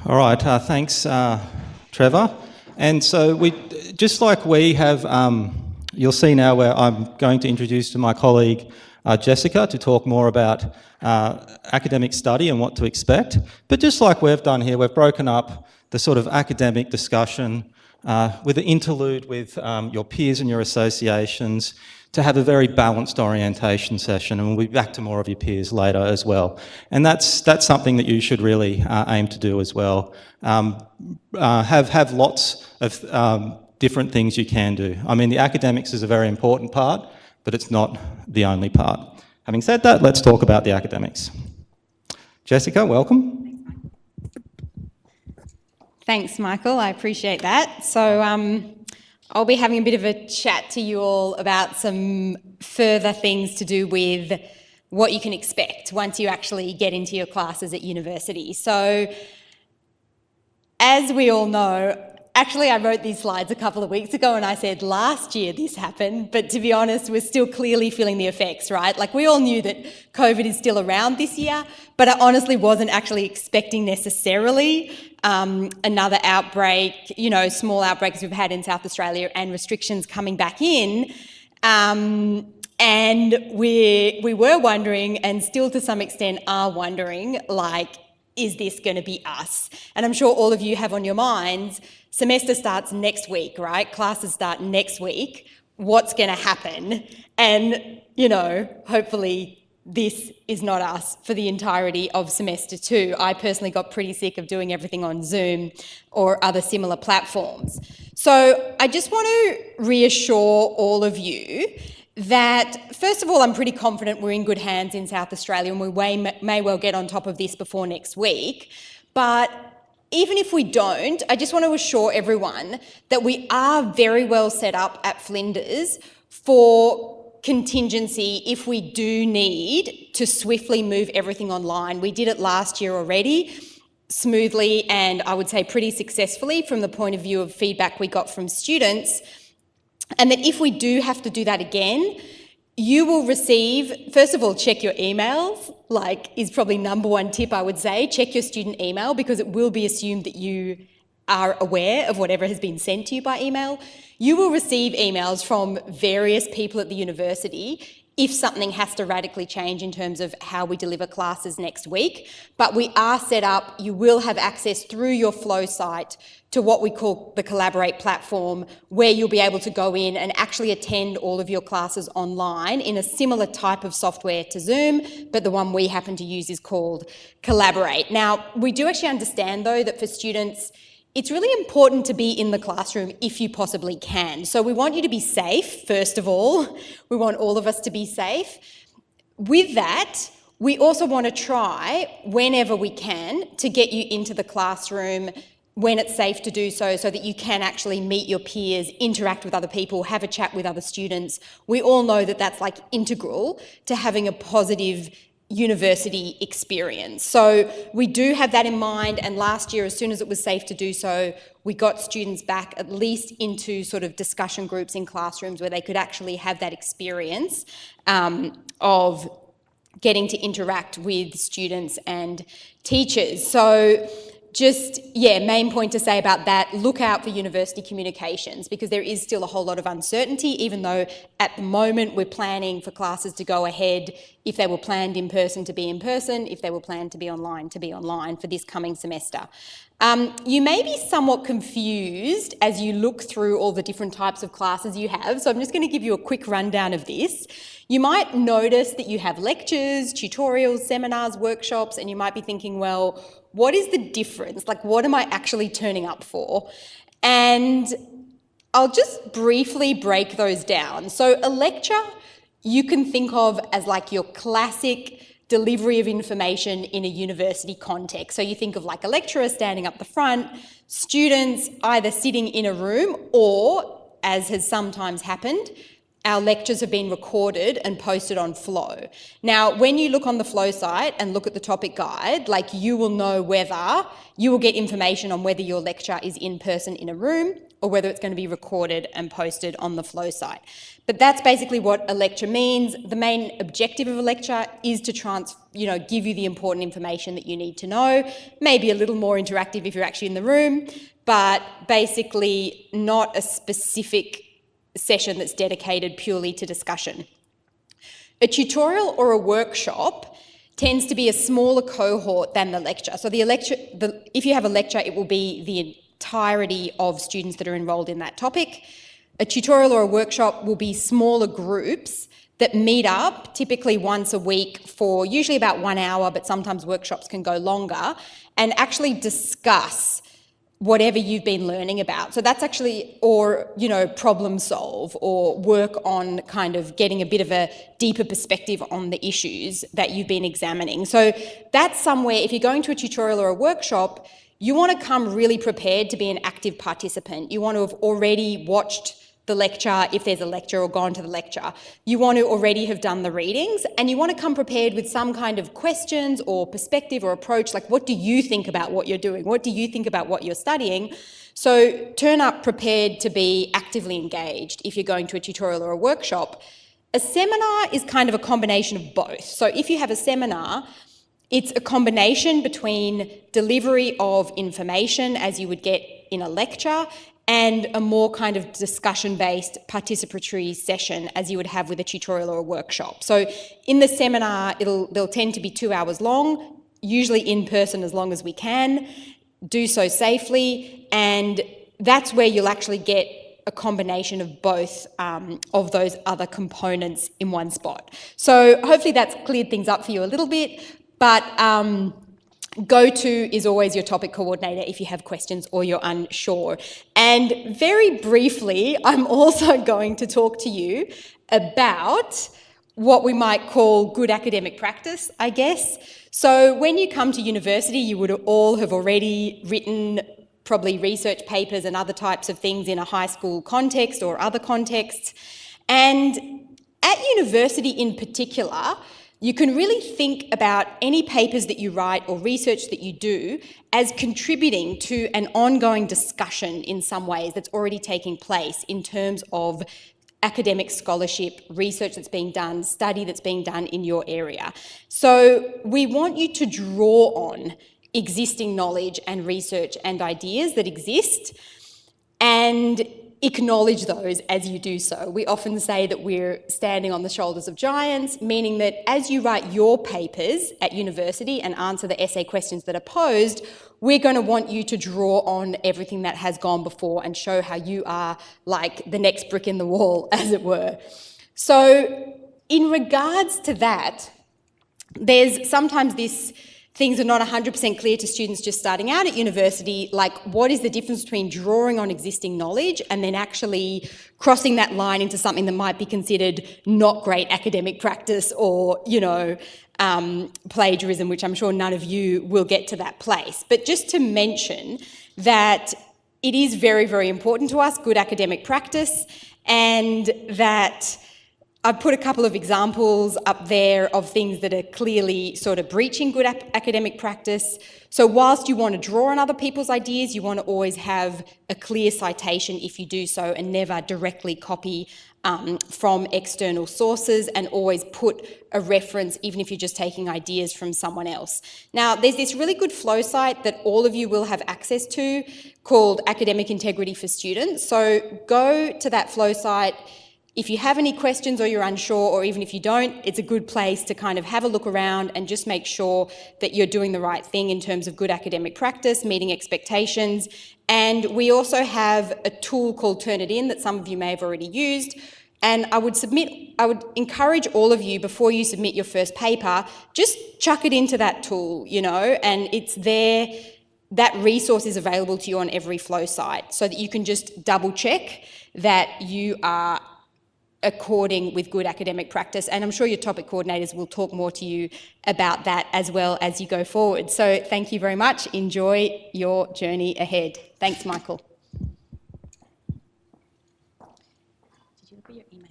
All right, thanks, Trevor. And so just like we have, you'll see now where I'm going to introduce to my colleague Jessica to talk more about academic study and what to expect. But just like we've done here, we've broken up the sort of academic discussion with an interlude with your peers and your associations to have a very balanced orientation session, and we'll be back to more of your peers later as well. And that's something that you should really aim to do as well. Have lots of different things you can do. I mean, the academics is a very important part, but it's not the only part. Having said that, let's talk about the academics. Jessica, welcome. Thanks, Michael. I appreciate that. So I'll be having a bit of a chat to you all about some further things to do with what you can expect once you actually get into your classes at university. So as we all know, actually I wrote these slides a couple of weeks ago and I said last year this happened, but to be honest, we're still clearly feeling the effects, right? Like we all knew that COVID is still around this year, but I honestly wasn't actually expecting necessarily another outbreak, you know, small outbreaks we've had in South Australia and restrictions coming back in. And we were wondering, and still to some extent are wondering, like, is this going to be us? And I'm sure all of you have on your minds, semester starts next week, right? Classes start next week. What's going to happen? And, you know, hopefully this is not us for the entirety of semester 2. I personally got pretty sick of doing everything on Zoom or other similar platforms. So I just want to reassure all of you that, first of all, I'm pretty confident we're in good hands in South Australia and we may well get on top of this before next week. But even if we don't, I just want to assure everyone that we are very well set up at Flinders for contingency if we do need to swiftly move everything online. We did it last year already, smoothly and I would say pretty successfully from the point of view of feedback we got from students. And that if we do have to do that again, you will receive, first of all, check your emails, is probably number one tip I would say. Check your student email because it will be assumed that you are aware of whatever has been sent to you by email. You will receive emails from various people at the university if something has to radically change in terms of how we deliver classes next week. But we are set up, you will have access through your Flow site to what we call the Collaborate platform, where you'll be able to go in and actually attend all of your classes online in a similar type of software to Zoom, but the one we happen to use is called Collaborate. Now, we do actually understand though that for students, it's really important to be in the classroom if you possibly can. So we want you to be safe, first of all. We want all of us to be safe. With that, we also want to try, whenever we can, to get you into the classroom when it's safe to do so, so that you can actually meet your peers, interact with other people, have a chat with other students. We all know that that's integral to having a positive university experience. So we do have that in mind, and last year, as soon as it was safe to do so, we got students back at least into sort of discussion groups in classrooms where they could actually have that experience of getting to interact with students and teachers. So main point to say about that, look out for university communications because there is still a whole lot of uncertainty, even though at the moment we're planning for classes to go ahead, if they were planned in person, to be in person, if they were planned to be online for this coming semester. You may be somewhat confused as you look through all the different types of classes you have, so I'm just going to give you a quick rundown of this. You might notice that you have lectures, tutorials, seminars, workshops, and you might be thinking, well, what is the difference? What am I actually turning up for? And I'll just briefly break those down. So a lecture you can think of as your classic delivery of information in a university context. So you think of a lecturer standing up the front, students either sitting in a room or, as has sometimes happened, our lectures have been recorded and posted on Flow. Now, when you look on the Flow site and look at the topic guide, you will know whether you will get information on whether your lecture is in person in a room or whether it's going to be recorded and posted on the Flow site. But that's basically what a lecture means. The main objective of a lecture is to give you the important information that you need to know, maybe a little more interactive if you're actually in the room, but basically not a specific session that's dedicated purely to discussion. A tutorial or a workshop tends to be a smaller cohort than the lecture. So if you have a lecture, it will be the entirety of students that are enrolled in that topic. A tutorial or a workshop will be smaller groups that meet up typically once a week for usually about 1 hour, but sometimes workshops can go longer, and actually discuss whatever you've been learning about. So that's actually, or, problem solve or work on kind of getting a bit of a deeper perspective on the issues that you've been examining. So that's somewhere, if you're going to a tutorial or a workshop, you want to come really prepared to be an active participant. You want to have already watched the lecture, if there's a lecture, or gone to the lecture. You want to already have done the readings, and you want to come prepared with some kind of questions or perspective or approach, what do you think about what you're doing? What do you think about what you're studying? So turn up prepared to be actively engaged if you're going to a tutorial or a workshop. A seminar is kind of a combination of both. So if you have a seminar, it's a combination between delivery of information as you would get in a lecture and a more kind of discussion-based participatory session as you would have with a tutorial or a workshop. So in the seminar, they'll tend to be 2 hours long, usually in person as long as we can, do so safely, and that's where you'll actually get a combination of both of those other components in one spot. So hopefully that's cleared things up for you a little bit, but go-to is always your topic coordinator if you have questions or you're unsure. And very briefly, I'm also going to talk to you about what we might call good academic practice, I guess. So when you come to university, you would all have already written probably research papers and other types of things in a high school context or other contexts. And at university in particular, you can really think about any papers that you write or research that you do as contributing to an ongoing discussion in some ways that's already taking place in terms of academic scholarship, research that's being done, study that's being done in your area. So we want you to draw on existing knowledge and research and ideas that exist and acknowledge those as you do so. We often say that we're standing on the shoulders of giants, meaning that as you write your papers at university and answer the essay questions that are posed, we're going to want you to draw on everything that has gone before and show how you are like the next brick in the wall, as it were. So in regards to that, there's sometimes things are not 100% clear to students just starting out at university, like what is the difference between drawing on existing knowledge and then actually crossing that line into something that might be considered not great academic practice or, plagiarism, which I'm sure none of you will get to that place. But just to mention that it is very, very important to us, good academic practice, and that I've put a couple of examples up there of things that are clearly sort of breaching good academic practice. So whilst you want to draw on other people's ideas, you want to always have a clear citation if you do so and never directly copy from external sources, and always put a reference even if you're just taking ideas from someone else. Now, there's this really good flow site that all of you will have access to called Academic Integrity for Students. So go to that flow site. If you have any questions or you're unsure, or even if you don't, it's a good place to kind of have a look around and just make sure that you're doing the right thing in terms of good academic practice, meeting expectations. And we also have a tool called Turnitin that some of you may have already used. And I would encourage all of you, before you submit your first paper, just chuck it into that tool, and it's there. That resource is available to you on every flow site so that you can just double check that you are according with good academic practice. And I'm sure your topic coordinators will talk more to you about that as well as you go forward. So thank you very much. Enjoy your journey ahead. Thanks, Michael. Did you look at your email?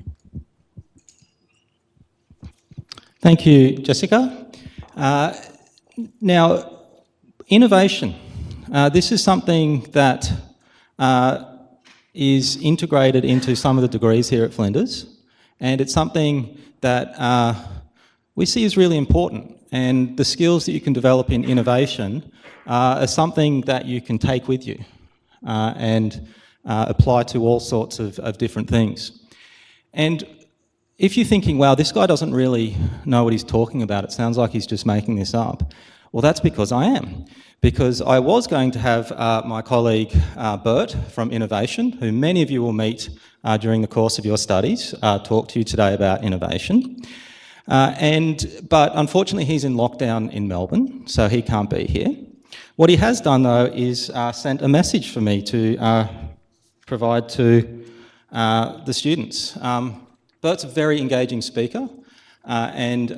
Thank you, Jessica. Now, innovation. This is something that is integrated into some of the degrees here at Flinders, and it's something that we see as really important, and the skills that you can develop in innovation are something that you can take with you and apply to all sorts of different things. And if you're thinking, wow, this guy doesn't really know what he's talking about, it sounds like he's just making this up, well, that's because I am. Because I was going to have my colleague Bert from Innovation, who many of you will meet during the course of your studies, talk to you today about innovation. But unfortunately he's in lockdown in Melbourne, so he can't be here. What he has done though is sent a message for me to provide to the students. Bert's a very engaging speaker, and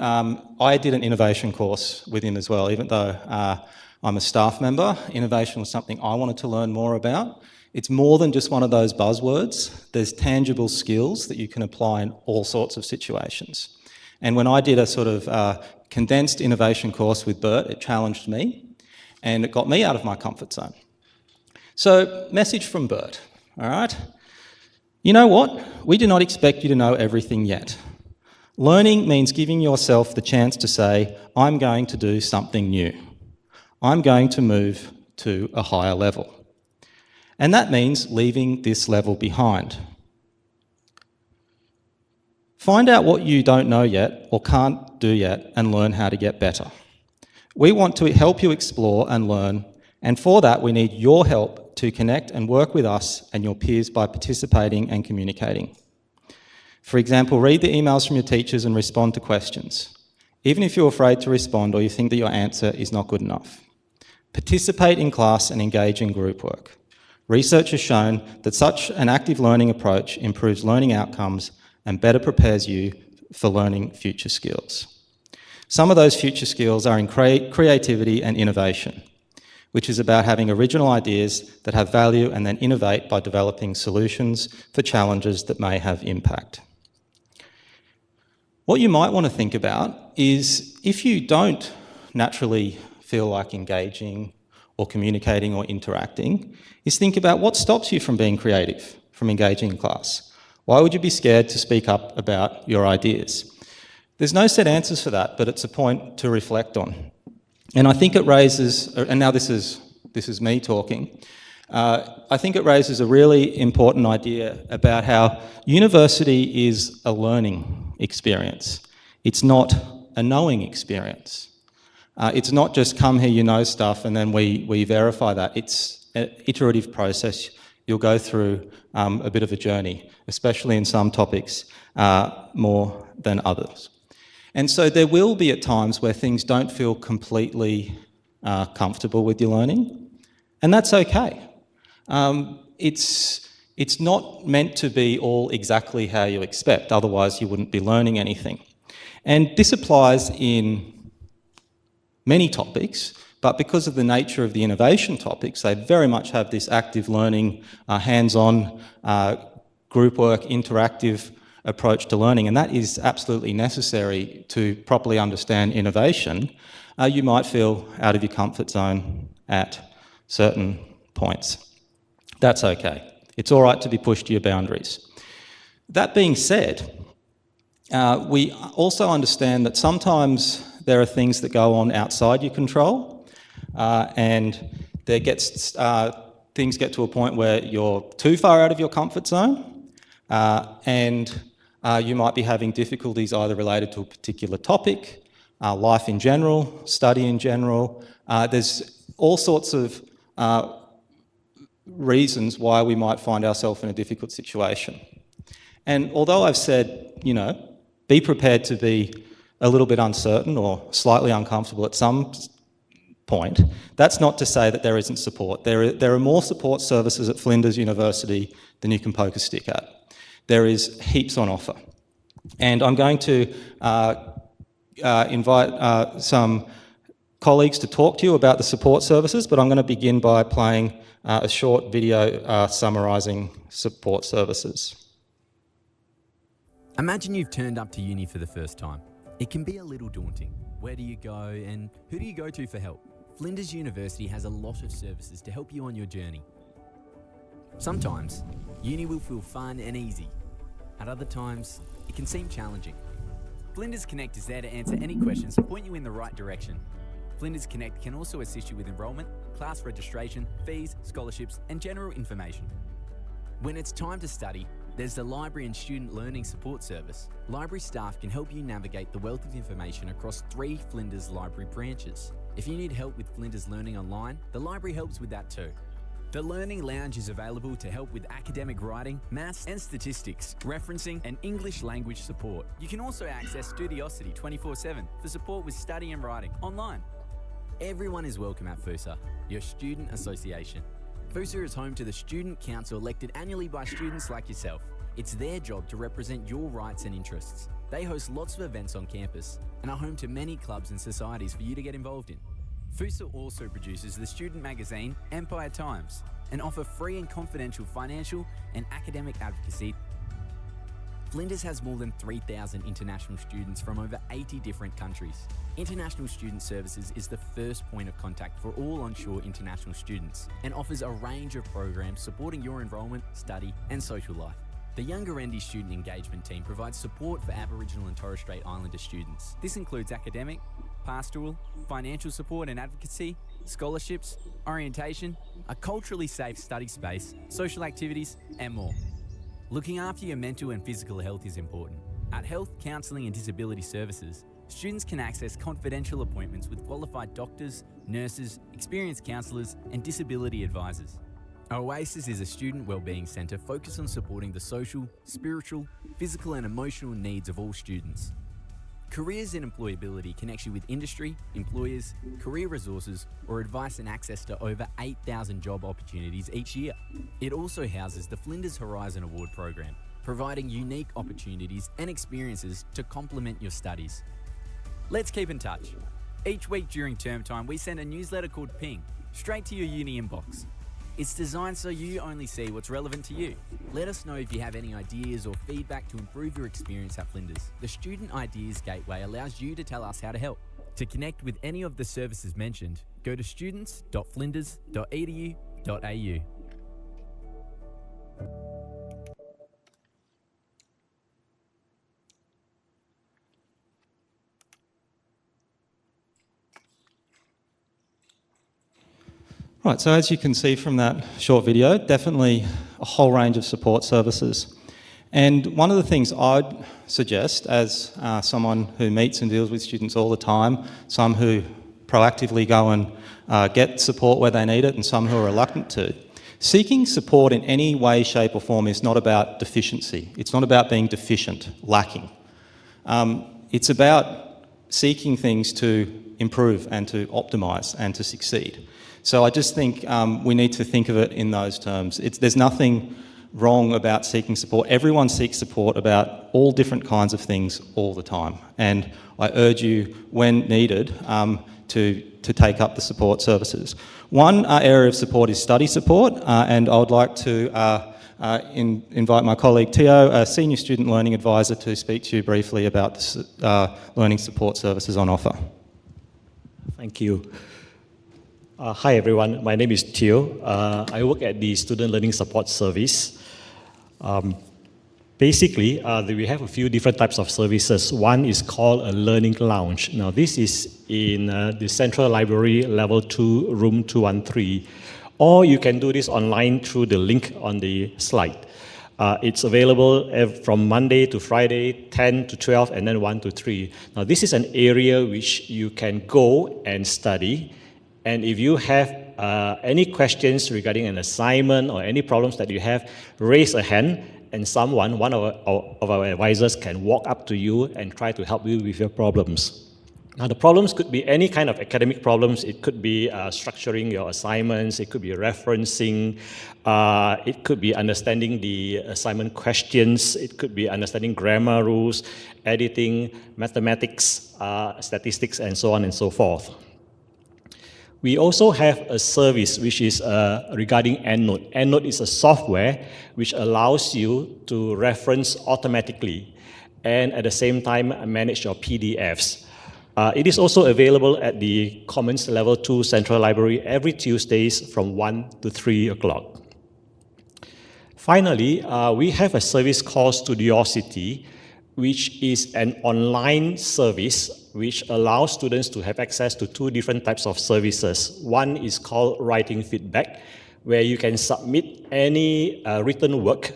I did an innovation course with him as well, even though I'm a staff member. Innovation was something I wanted to learn more about. It's more than just one of those buzzwords. There's tangible skills that you can apply in all sorts of situations. And when I did a sort of condensed innovation course with Bert, it challenged me and it got me out of my comfort zone. So, message from Bert, all right? You know what? We do not expect you to know everything yet. Learning means giving yourself the chance to say, I'm going to do something new. I'm going to move to a higher level. And that means leaving this level behind. Find out what you don't know yet or can't do yet and learn how to get better. We want to help you explore and learn, and for that we need your help to connect and work with us and your peers by participating and communicating. For example, read the emails from your teachers and respond to questions, even if you're afraid to respond or you think that your answer is not good enough. Participate in class and engage in group work. Research has shown that such an active learning approach improves learning outcomes and better prepares you for learning future skills. Some of those future skills are in creativity and innovation, which is about having original ideas that have value and then innovate by developing solutions for challenges that may have impact. What you might want to think about is if you don't naturally feel like engaging or communicating or interacting, is think about what stops you from being creative, from engaging in class. Why would you be scared to speak up about your ideas? There's no set answers for that, but it's a point to reflect on. And I think it raises, and now this is me talking, I think it raises a really important idea about how university is a learning experience. It's not a knowing experience. It's not just come here, you know stuff, and then we verify that. It's an iterative process. You'll go through a bit of a journey, especially in some topics more than others. And so there will be at times where things don't feel completely comfortable with your learning, and that's okay. It's not meant to be all exactly how you expect, otherwise you wouldn't be learning anything. And this applies in many topics, but because of the nature of the innovation topics, they very much have this active learning, hands-on, group work, interactive approach to learning, and that is absolutely necessary to properly understand innovation. You might feel out of your comfort zone at certain points. That's okay. It's all right to be pushed to your boundaries. That being said, we also understand that sometimes there are things that go on outside your control, and things get to a point where you're too far out of your comfort zone, and you might be having difficulties either related to a particular topic, life in general, study in general. There's all sorts of reasons why we might find ourselves in a difficult situation. And although I've said, be prepared to be a little bit uncertain or slightly uncomfortable at some point, that's not to say that there isn't support. There are more support services at Flinders University than you can poke a stick at. There is heaps on offer. And I'm going to invite some colleagues to talk to you about the support services, but I'm going to begin by playing a short video summarising support services. Imagine you've turned up to uni for the first time. It can be a little daunting. Where do you go and who do you go to for help? Flinders University has a lot of services to help you on your journey. Sometimes, uni will feel fun and easy. At other times, it can seem challenging. Flinders Connect is there to answer any questions and point you in the right direction. Flinders Connect can also assist you with enrolment, class registration, fees, scholarships, and general information. When it's time to study, there's the Library and Student Learning Support Service. Library staff can help you navigate the wealth of information across 3 Flinders Library branches. If you need help with Flinders Learning Online, the library helps with that too. The Learning Lounge is available to help with academic writing, maths and statistics, referencing and English language support. You can also access Studiosity 24/7 for support with study and writing online. Everyone is welcome at FUSA, your student association. FUSA is home to the Student Council elected annually by students like yourself. It's their job to represent your rights and interests. They host lots of events on campus and are home to many clubs and societies for you to get involved in. FUSA also produces the student magazine Empire Times and offer free and confidential financial and academic advocacy. Flinders has more than 3,000 international students from over 80 different countries. International Student Services is the first point of contact for all onshore international students and offers a range of programs supporting your enrolment, study and social life. The Yungarendi Student Engagement Team provides support for Aboriginal and Torres Strait Islander students. This includes academic, pastoral, financial support and advocacy, scholarships, orientation, a culturally safe study space, social activities and more. Looking after your mental and physical health is important. At Health, Counselling and Disability Services, students can access confidential appointments with qualified doctors, nurses, experienced counsellors and disability advisors. Oasis is a student wellbeing centre focused on supporting the social, spiritual, physical and emotional needs of all students. Careers and Employability connects you with industry, employers, career resources, or advice and access to over 8,000 job opportunities each year. It also houses the Flinders Horizon Award program, providing unique opportunities and experiences to complement your studies. Let's keep in touch. Each week during term time, we send a newsletter called Ping straight to your uni inbox. It's designed so you only see what's relevant to you. Let us know if you have any ideas or feedback to improve your experience at Flinders. The Student Ideas Gateway allows you to tell us how to help. To connect with any of the services mentioned, go to students.flinders.edu.au. Right, so as you can see from that short video, definitely a whole range of support services. And one of the things I'd suggest as someone who meets and deals with students all the time, some who proactively go and get support where they need it and some who are reluctant to, seeking support in any way, shape or form is not about deficiency. It's not about being deficient, lacking. It's about seeking things to improve and to optimise and to succeed. So I just think we need to think of it in those terms. There's nothing wrong about seeking support. Everyone seeks support about all different kinds of things all the time. And I urge you, when needed, to take up the support services. One area of support is study support, and I would like to invite my colleague Tio, a Senior Student Learning Advisor, to speak to you briefly about the learning support services on offer. Thank you. Hi everyone, my name is Tio. I work at the Student Learning Support Service. Basically, we have a few different types of services. One is called a learning lounge. Now this is in the Central Library Level 2, Room 213. Or you can do this online through the link on the slide. It's available from Monday to Friday, 10 to 12, and then 1 to 3. Now this is an area which you can go and study. And if you have any questions regarding an assignment or any problems that you have, raise a hand and one of our advisors can walk up to you and try to help you with your problems. Now the problems could be any kind of academic problems. It could be structuring your assignments, it could be referencing, it could be understanding the assignment questions, it could be understanding grammar rules, editing, mathematics, statistics, and so on and so forth. We also have a service which is regarding EndNote. EndNote is a software which allows you to reference automatically and at the same time manage your PDFs. It is also available at the Commons Level 2 Central Library every Tuesdays from 1 to 3 o'clock. Finally, we have a service called Studiosity, which is an online service which allows students to have access to two different types of services. One is called writing feedback, where you can submit any written work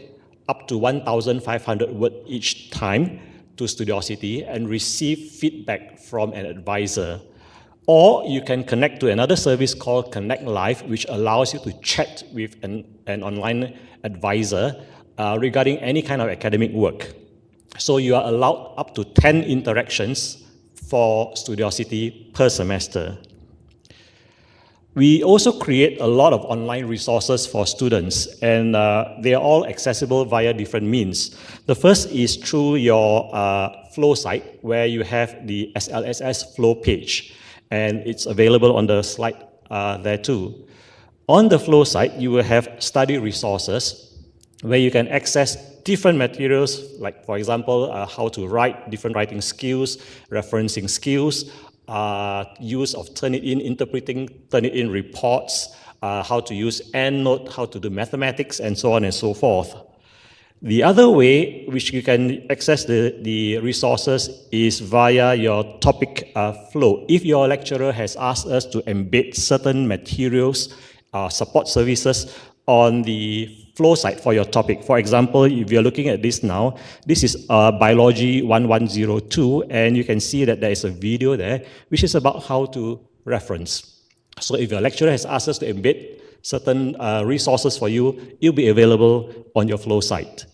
up to 1,500 words each time to Studiosity and receive feedback from an advisor. Or you can connect to another service called Connect Live, which allows you to chat with an online advisor regarding any kind of academic work. So you are allowed up to 10 interactions for Studiosity per semester. We also create a lot of online resources for students, and they are all accessible via different means. The first is through your Flow site, where you have the SLSS Flow page, and it's available on the slide there too. On the Flow site, you will have study resources, where you can access different materials, like for example, how to write, different writing skills, referencing skills, use of Turnitin, interpreting Turnitin reports, how to use EndNote, how to do mathematics, and so on and so forth. The other way which you can access the resources is via your topic flow. If your lecturer has asked us to embed certain materials, support services on the flow site for your topic. For example, if you're looking at this now, this is Biology 1102, and you can see that there is a video there, which is about how to reference. So if your lecturer has asked us to embed certain resources for you, it'll be available on your flow site.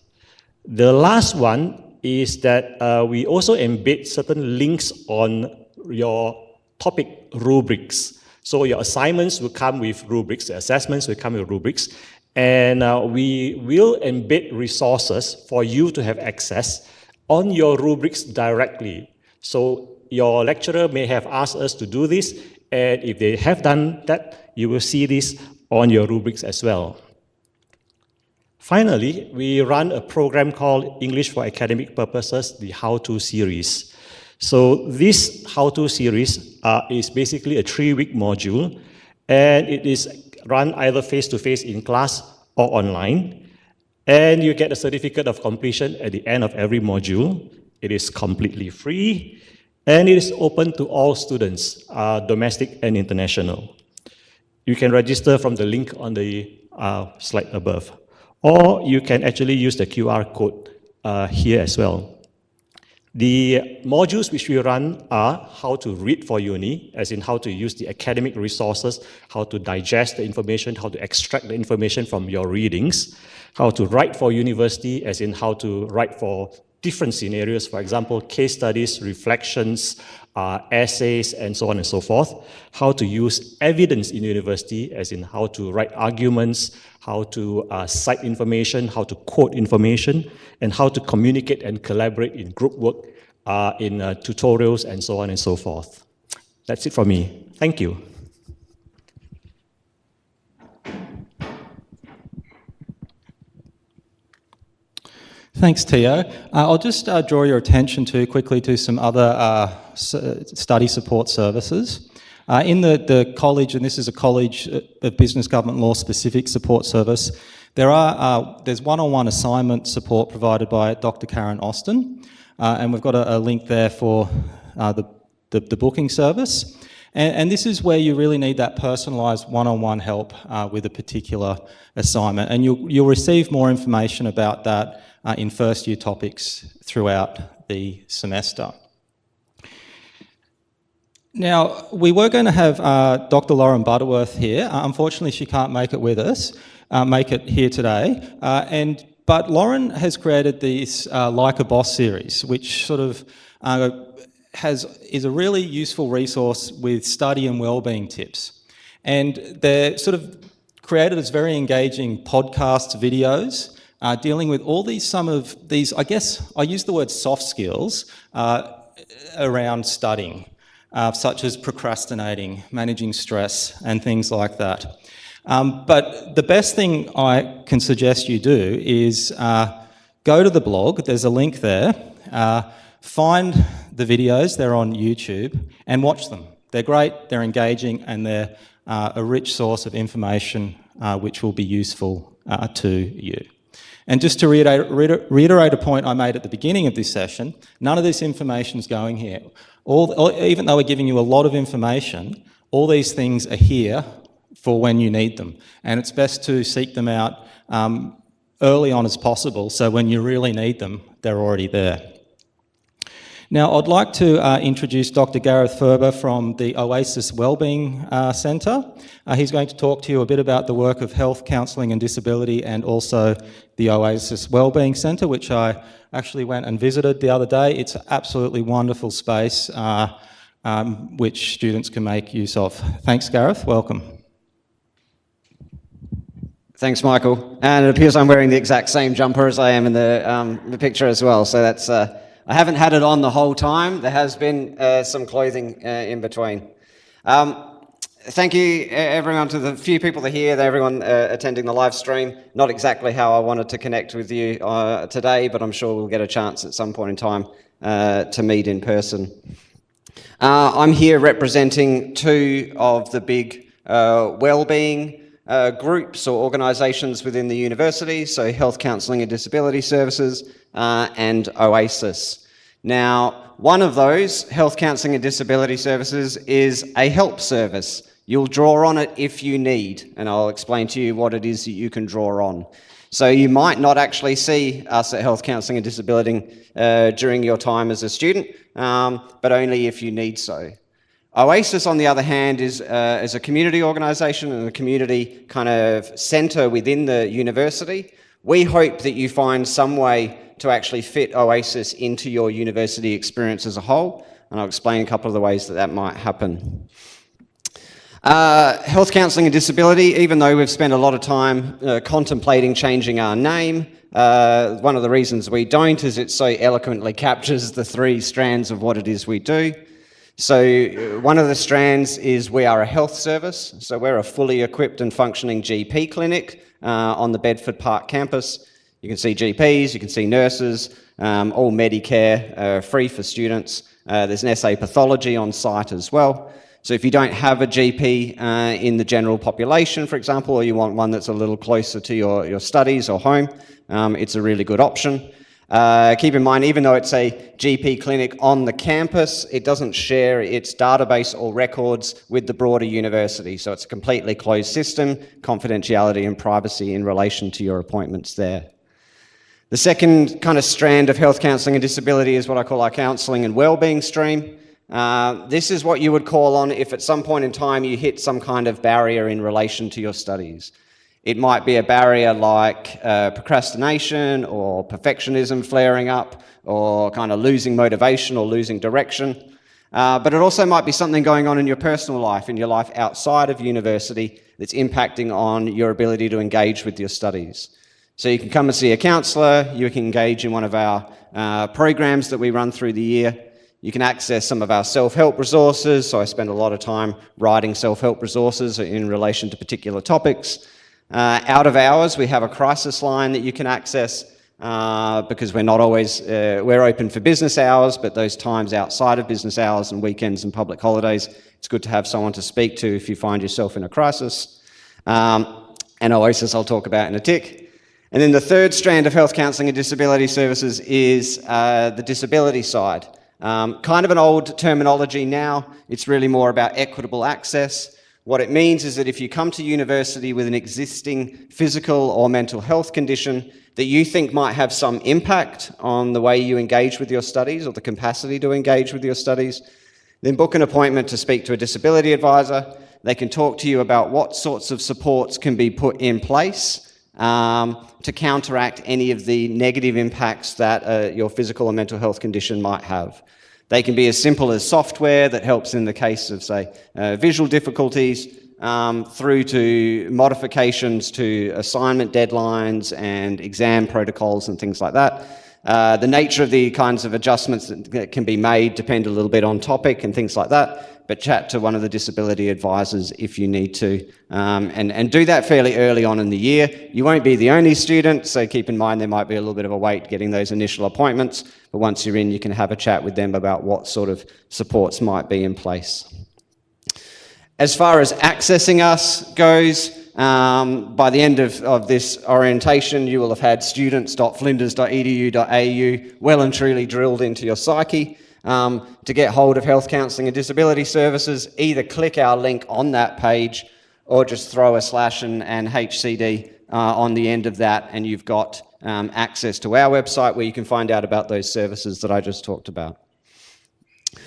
The last one is that we also embed certain links on your topic rubrics. So your assignments will come with rubrics, the assessments will come with rubrics, and we will embed resources for you to have access on your rubrics directly. So your lecturer may have asked us to do this, and if they have done that, you will see this on your rubrics as well. Finally, we run a program called English for Academic Purposes, the How-To series. So this How-To series is basically a 3-week module, and it is run either face-to-face in class or online. And you get a certificate of completion at the end of every module. It is completely free, and it is open to all students, domestic and international. You can register from the link on the slide above, or you can actually use the QR code here as well. The modules which we run are how to read for uni, as in how to use the academic resources, how to digest the information, how to extract the information from your readings, how to write for university, as in how to write for different scenarios, for example, case studies, reflections, essays, and so on and so forth, how to use evidence in university, as in how to write arguments, how to cite information, how to quote information, and how to communicate and collaborate in group work, in tutorials, and so on and so forth. That's it from me. Thank you. Thanks, Tio. I'll just draw your attention quickly to some other study support services. In the college, and this is a College of Business Government Law specific support service, there's one-on-one assignment support provided by Dr. Karen Austin, and we've got a link there for the booking service. And this is where you really need that personalised one-on-one help with a particular assignment, and you'll receive more information about that in first year topics throughout the semester. Now, we were going to have Dr. Lauren Butterworth here. Unfortunately, she can't make it with us, make it here today. But Lauren has created this Like a Boss series, which sort of is a really useful resource with study and wellbeing tips. And they're sort of created as very engaging podcasts, videos, dealing with some of these, I guess, I use the word soft skills around studying, such as procrastinating, managing stress, and things like that. But the best thing I can suggest you do is go to the blog, there's a link there, find the videos, they're on YouTube, and watch them. They're great, they're engaging, and they're a rich source of information which will be useful to you. And just to reiterate a point I made at the beginning of this session, none of this information is going here. Even though we're giving you a lot of information, all these things are here for when you need them. And it's best to seek them out early on as possible, so when you really need them, they're already there. Now, I'd like to introduce Dr. Gareth Ferber from the Oasis Wellbeing Centre. He's going to talk to you a bit about the work of Health, Counselling and Disability, and also the Oasis Wellbeing Centre, which I actually went and visited the other day. It's an absolutely wonderful space which students can make use of. Thanks, Gareth. Welcome. Thanks, Michael. And it appears I'm wearing the exact same jumper as I am in the picture as well, so that's... I haven't had it on the whole time. There has been some clothing in between. Thank you, everyone, to the few people that are here, everyone attending the live stream. Not exactly how I wanted to connect with you today, but I'm sure we'll get a chance at some point in time to meet in person. I'm here representing two of the big wellbeing groups or organisations within the university, so Health, Counselling and Disability Services and Oasis. Now, one of those, Health, Counselling and Disability Services, is a help service. You'll draw on it if you need, and I'll explain to you what it is that you can draw on. So you might not actually see us at Health, Counselling and Disability during your time as a student, but only if you need so. Oasis, on the other hand, is a community organisation and a community kind of centre within the university. We hope that you find some way to actually fit Oasis into your university experience as a whole, and I'll explain a couple of the ways that that might happen. Health counselling and disability, even though we've spent a lot of time contemplating changing our name, one of the reasons we don't is it so eloquently captures the three strands of what it is we do. So one of the strands is we are a health service. So we're a fully equipped and functioning GP clinic on the Bedford Park campus. You can see GPs, you can see nurses, all Medicare, free for students. There's an SA pathology on site as well. So if you don't have a GP in the general population, for example, or you want one that's a little closer to your studies or home, it's a really good option. Keep in mind, even though it's a GP clinic on the campus, it doesn't share its database or records with the broader university. So it's a completely closed system, confidentiality and privacy in relation to your appointments there. The second kind of strand of health counselling and disability is what I call our counselling and wellbeing stream. This is what you would call on if at some point in time you hit some kind of barrier in relation to your studies. It might be a barrier like procrastination or perfectionism flaring up or kind of losing motivation or losing direction. But it also might be something going on in your personal life, in your life outside of university that's impacting on your ability to engage with your studies. So you can come and see a counsellor, you can engage in one of our programs that we run through the year. You can access some of our self-help resources. So I spend a lot of time writing self-help resources in relation to particular topics. Out of hours, we have a crisis line that you can access because we're not always, we're open for business hours, but those times outside of business hours and weekends and public holidays, it's good to have someone to speak to if you find yourself in a crisis. And Oasis I'll talk about in a tick. And then the third strand of health counselling and disability services is the disability side. Kind of an old terminology now. It's really more about equitable access. What it means is that if you come to university with an existing physical or mental health condition that you think might have some impact on the way you engage with your studies or the capacity to engage with your studies, then book an appointment to speak to a disability advisor. They can talk to you about what sorts of supports can be put in place to counteract any of the negative impacts that your physical or mental health condition might have. They can be as simple as software that helps in the case of, say, visual difficulties, through to modifications to assignment deadlines and exam protocols and things like that. The nature of the kinds of adjustments that can be made depend a little bit on topic and things like that. But chat to one of the disability advisors if you need to, and do that fairly early on in the year. You won't be the only student, so keep in mind there might be a little bit of a wait getting those initial appointments, but once you're in, you can have a chat with them about what sort of supports might be in place. As far as accessing us goes, by the end of this orientation, you will have had students.flinders.edu.au well and truly drilled into your psyche. To get hold of health counselling and disability services, either click our link on that page or just throw a / and HCD on the end of that, and you've got access to our website where you can find out about those services that I just talked about.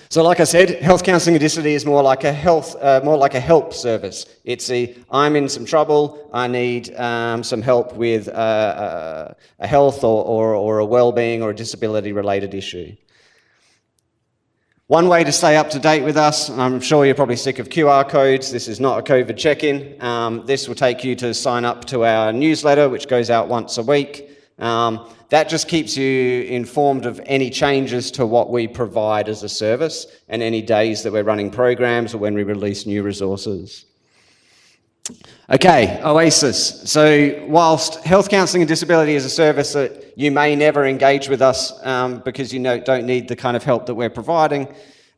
So like I said, health counselling and disability is more like a help service. It's I'm in some trouble, I need some help with a health or a well-being or a disability related issue. One way to stay up to date with us, and I'm sure you're probably sick of QR codes, this is not a COVID check-in. This will take you to sign up to our newsletter, which goes out once a week. That just keeps you informed of any changes to what we provide as a service and any days that we're running programs or when we release new resources. Okay, Oasis. So whilst health counselling and disability is a service that you may never engage with us because you don't need the kind of help that we're providing,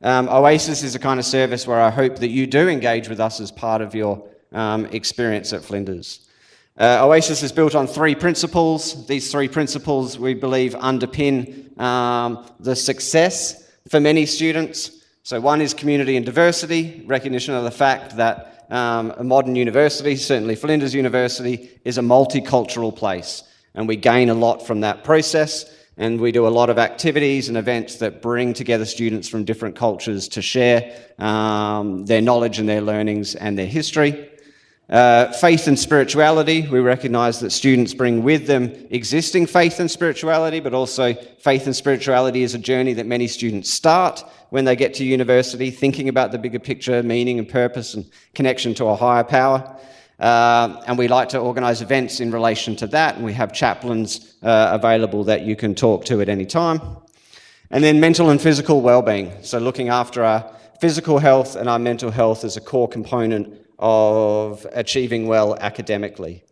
Oasis is a kind of service where I hope that you do engage with us as part of your experience at Flinders. Oasis is built on 3 principles. These 3 principles, we believe, underpin the success for many students. So one is community and diversity, recognition of the fact that a modern university, certainly Flinders University, is a multicultural place, and we gain a lot from that process, and we do a lot of activities and events that bring together students from different cultures to share their knowledge and their learnings and their history. Faith and spirituality, we recognise that students bring with them existing faith and spirituality, but also faith and spirituality is a journey that many students start when they get to university, thinking about the bigger picture, meaning and purpose and connection to a higher power. And we like to organise events in relation to that, and we have chaplains available that you can talk to at any time. And then mental and physical wellbeing, so looking after our physical health and our mental health as a core component of achieving well academically.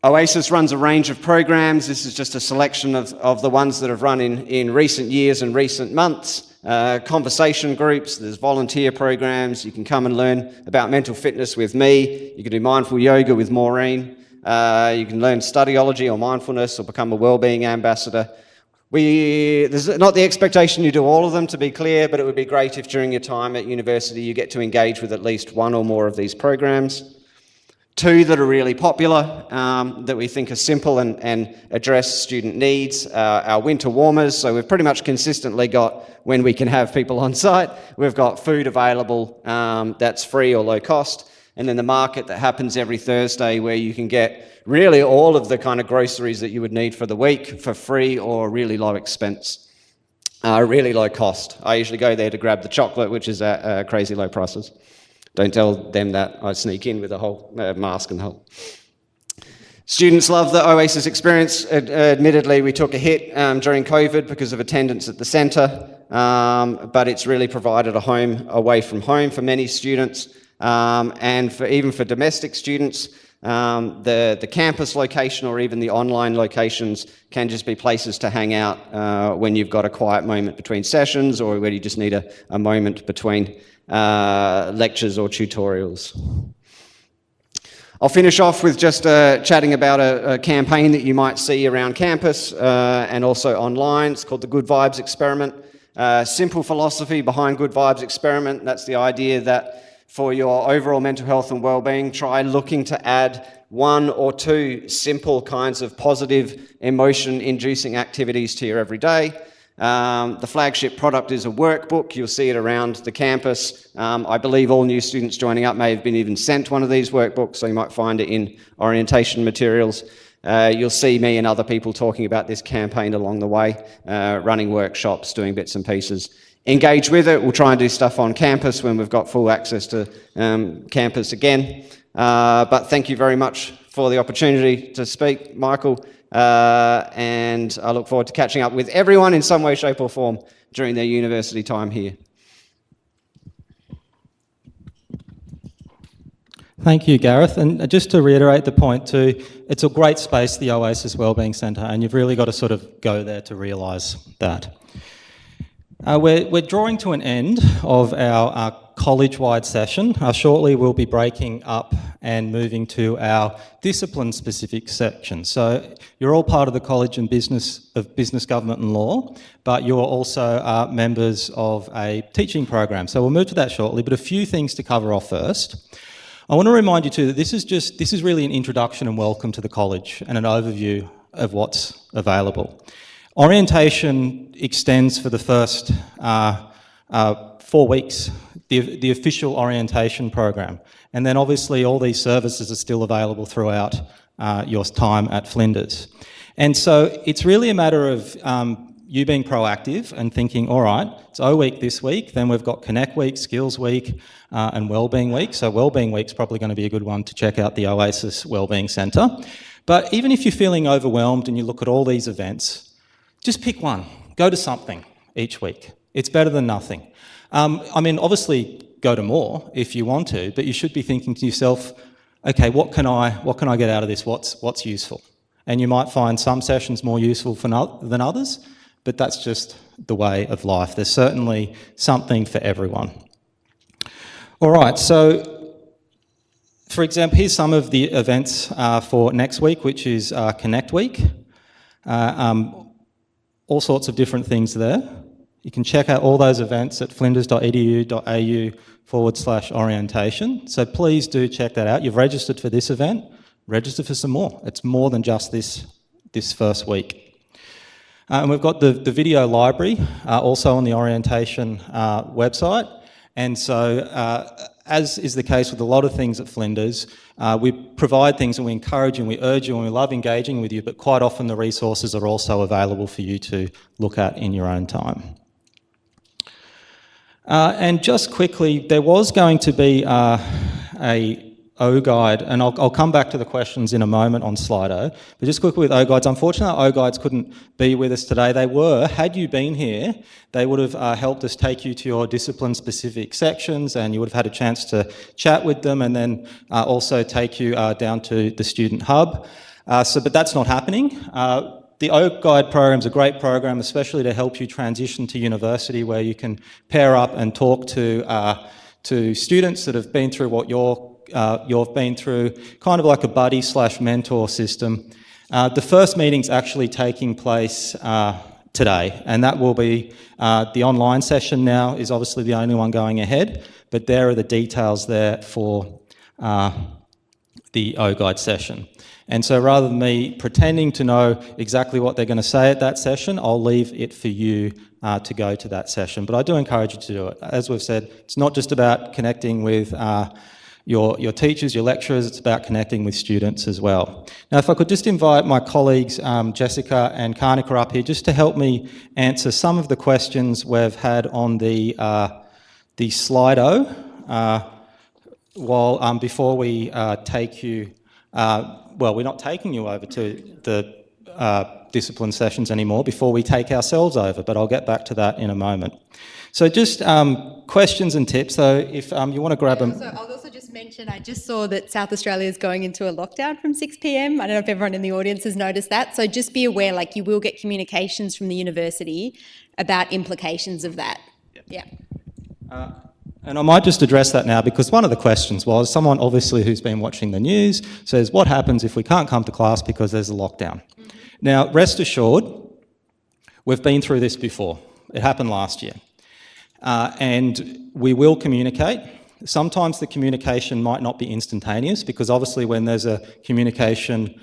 OASIS runs a range of programs. This is just a selection of the ones that have run in recent years and recent months. Conversation groups, there's volunteer programs. You can come and learn about mental fitness with me. You can do mindful yoga with Maureen. You can learn studyology or mindfulness or become a wellbeing ambassador. There's not the expectation you do all of them, to be clear, but it would be great if during your time at university you get to engage with at least one or more of these programs. Two that are really popular, that we think are simple and address student needs, our winter warmers. So we've pretty much consistently got, when we can have people on site, we've got food available that's free or low cost. And then the market that happens every Thursday, where you can get really all of the kind of groceries that you would need for the week for free or really low expense, really low cost. I usually go there to grab the chocolate, which is at crazy low prices. Don't tell them that. I sneak in with a whole mask and the whole. Students love the OASIS experience. Admittedly, we took a hit during COVID because of attendance at the centre, but it's really provided a home away from home for many students. And even for domestic students, the campus location or even the online locations can just be places to hang out when you've got a quiet moment between sessions or when you just need a moment between lectures or tutorials. I'll finish off with just chatting about a campaign that you might see around campus and also online. It's called the Good Vibes Experiment. Simple philosophy behind Good Vibes Experiment. That's the idea that for your overall mental health and well-being, try looking to add one or two simple kinds of positive emotion-inducing activities to your everyday. The flagship product is a workbook. You'll see it around the campus. I believe all new students joining up may have been even sent one of these workbooks, so you might find it in orientation materials. You'll see me and other people talking about this campaign along the way, running workshops, doing bits and pieces. Engage with it. We'll try and do stuff on campus when we've got full access to campus again. But thank you very much for the opportunity to speak, Michael. And I look forward to catching up with everyone in some way, shape or form during their university time here. Thank you, Gareth. And just to reiterate the point too, it's a great space, the OASIS Wellbeing Centre, and you've really got to sort of go there to realise that. We're drawing to an end of our college-wide session. Shortly we'll be breaking up and moving to our discipline-specific section. So you're all part of the College of Business, Government and Law, but you're also members of a teaching program. So we'll move to that shortly, but a few things to cover off first. I want to remind you too that this is really an introduction and welcome to the college and an overview of what's available. Orientation extends for the first 4 weeks, the official orientation program. And then obviously all these services are still available throughout your time at Flinders. And so it's really a matter of you being proactive and thinking, all right, it's O Week this week, then we've got Connect Week, Skills Week, and Wellbeing Week. So Wellbeing Week's probably going to be a good one to check out the OASIS Wellbeing Centre. But even if you're feeling overwhelmed and you look at all these events, just pick one. Go to something each week. It's better than nothing. I mean, obviously go to more if you want to, but you should be thinking to yourself, okay, what can I get out of this? What's useful? And you might find some sessions more useful than others, but that's just the way of life. There's certainly something for everyone. All right, so for example, here's some of the events for next week, which is Connect Week. All sorts of different things there. You can check out all those events at flinders.edu.au/orientation. So please do check that out. You've registered for this event, register for some more. It's more than just this first week. And we've got the video library also on the orientation website. And so, as is the case with a lot of things at Flinders, we provide things and we encourage and we urge you and we love engaging with you, but quite often the resources are also available for you to look at in your own time. And just quickly, there was going to be a O-Guide, and I'll come back to the questions in a moment on Slido, but just quickly with O-Guides, unfortunately O-Guides couldn't be with us today. They were, had you been here, they would have helped us take you to your discipline-specific sections, and you would have had a chance to chat with them, and then also take you down to the Student Hub. But that's not happening. The O-Guide program is a great program, especially to help you transition to university, where you can pair up and talk to students that have been through what you've been through, kind of like a buddy/mentor system. The first meeting's actually taking place today, and that will be the online session now is obviously the only one going ahead, but there are the details there for the O-Guide session. And so rather than me pretending to know exactly what they're going to say at that session, I'll leave it for you to go to that session. But I do encourage you to do it. As we've said, it's not just about connecting with your teachers, your lecturers, it's about connecting with students as well. Now, if I could just invite my colleagues, Jessica and Karnika, up here just to help me answer some of the questions we've had on the Slido before we take you, well, we're not taking you over to the discipline sessions anymore, before we take ourselves over, but I'll get back to that in a moment. So just questions and tips, so if you want to grab them. I'll also just mention, I just saw that South Australia is going into a lockdown from 6 p.m. I don't know if everyone in the audience has noticed that. So just be aware, like you will get communications from the university about implications of that. Yeah. And I might just address that now, because one of the questions was, someone obviously who's been watching the news says, what happens if we can't come to class because there's a lockdown? Mm-hmm. Now, rest assured, we've been through this before. It happened last year. And we will communicate. Sometimes the communication might not be instantaneous, because obviously when there's a communication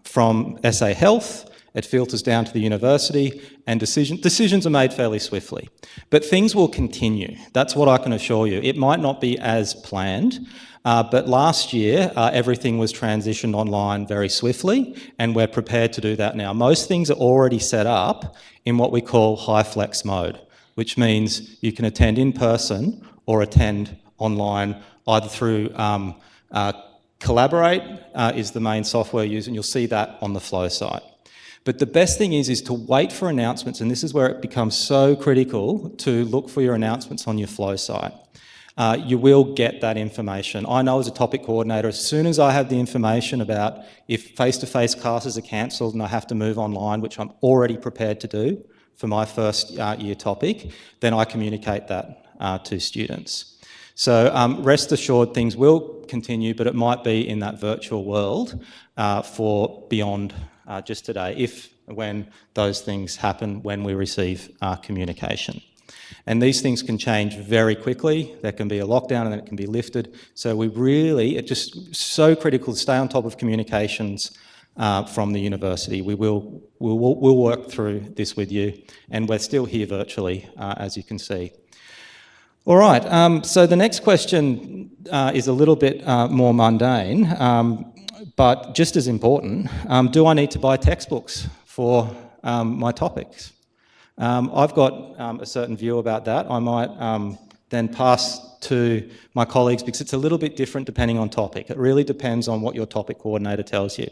from SA Health, it filters down to the university, and decisions are made fairly swiftly. But things will continue. That's what I can assure you. It might not be as planned, but last year everything was transitioned online very swiftly, and we're prepared to do that now. Most things are already set up in what we call high flex mode, which means you can attend in person or attend online, either through Collaborate is the main software used, and you'll see that on the Flow site. But the best thing is to wait for announcements, and this is where it becomes so critical to look for your announcements on your Flow site. You will get that information. I know as a topic coordinator, as soon as I have the information about if face-to-face classes are cancelled and I have to move online, which I'm already prepared to do for my first year topic, then I communicate that to students. So rest assured things will continue, but it might be in that virtual world for beyond just today, when those things happen, when we receive communication. And these things can change very quickly. There can be a lockdown and then it can be lifted. So it's just so critical to stay on top of communications from the university. We'll work through this with you, and we're still here virtually, as you can see. All right, so the next question is a little bit more mundane, but just as important. Do I need to buy textbooks for my topics? I've got a certain view about that. I might then pass to my colleagues, because it's a little bit different depending on topic. It really depends on what your topic coordinator tells you.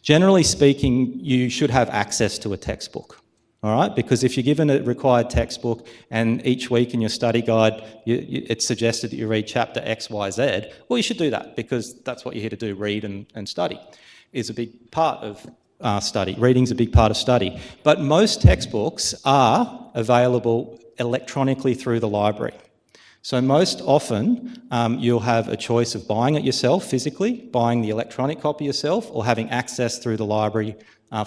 Generally speaking, you should have access to a textbook, all right? Because if you're given a required textbook and each week in your study guide it's suggested that you read chapter X, Y, Z, well, you should do that, because that's what you're here to do, read and study. Is a big part of study. Reading's a big part of study. But most textbooks are available electronically through the library. So most often you'll have a choice of buying it yourself physically, buying the electronic copy yourself, or having access through the library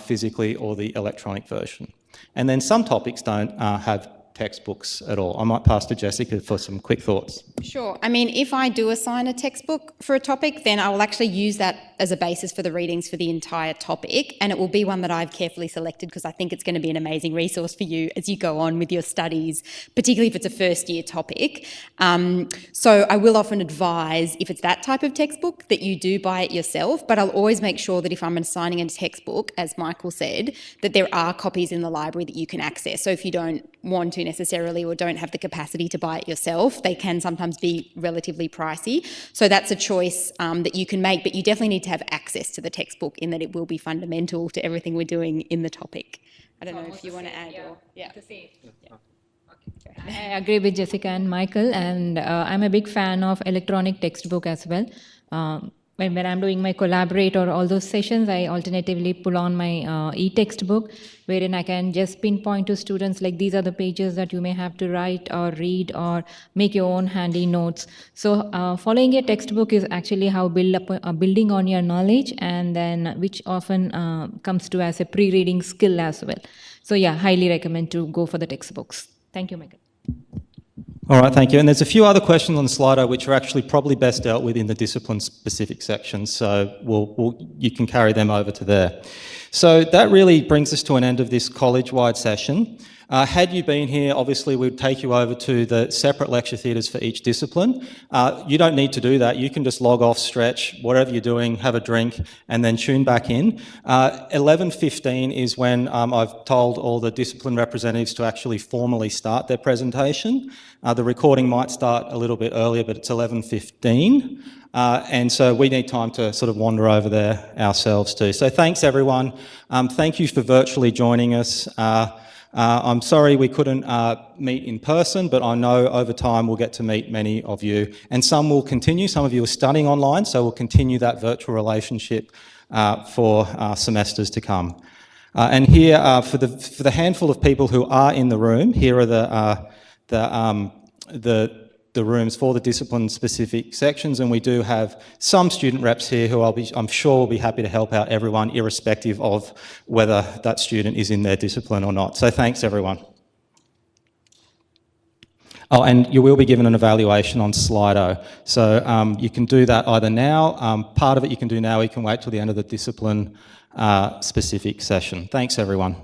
physically or the electronic version. And then some topics don't have textbooks at all? I might pass to Jessica for some quick thoughts. Sure. I mean, if I do assign a textbook for a topic, then I will actually use that as a basis for the readings for the entire topic, and it will be one that I've carefully selected because I think it's going to be an amazing resource for you as you go on with your studies, particularly if it's a first year topic. So I will often advise, if it's that type of textbook, that you do buy it yourself, but I'll always make sure that if I'm assigning a textbook, as Michael said, that there are copies in the library that you can access. So if you don't want to necessarily or don't have the capacity to buy it yourself, they can sometimes be relatively pricey. So that's a choice that you can make, but you definitely need to have access to the textbook in that it will be fundamental to everything we're doing in the topic. I don't know if you want to add or... Yeah. I agree with Jessica and Michael, and I'm a big fan of electronic textbook as well. When I'm doing my collaborate or all those sessions, I alternatively pull on my e-textbook, wherein I can just pinpoint to students like these are the pages that you may have to write or read or make your own handy notes. So following a textbook is actually how building on your knowledge, and then which often comes to as a pre-reading skill as well. So yeah, highly recommend to go for the textbooks. Thank you, Michael. All right, thank you. And there's a few other questions on Slido which are actually probably best dealt with in the discipline-specific section, so you can carry them over to there. So that really brings us to an end of this college-wide session. Had you been here, obviously we'd take you over to the separate lecture theatres for each discipline. You don't need to do that. You can just log off, stretch, whatever you're doing, have a drink, and then tune back in. 11:15 is when I've told all the discipline representatives to actually formally start their presentation. The recording might start a little bit earlier, but it's 11:15. And so we need time to sort of wander over there ourselves too. So thanks everyone. Thank you for virtually joining us. I'm sorry we couldn't meet in person, but I know over time we'll get to meet many of you, and some will continue. Some of you are studying online, so we'll continue that virtual relationship for semesters to come. And here, for the handful of people who are in the room, here are the rooms for the discipline-specific sections, and we do have some student reps here who I'm sure will be happy to help out everyone, irrespective of whether that student is in their discipline or not. So thanks, everyone. Oh, and you will be given an evaluation on Slido. So you can do that either now, part of it you can do now, or you can wait till the end of the discipline-specific session. Thanks, everyone.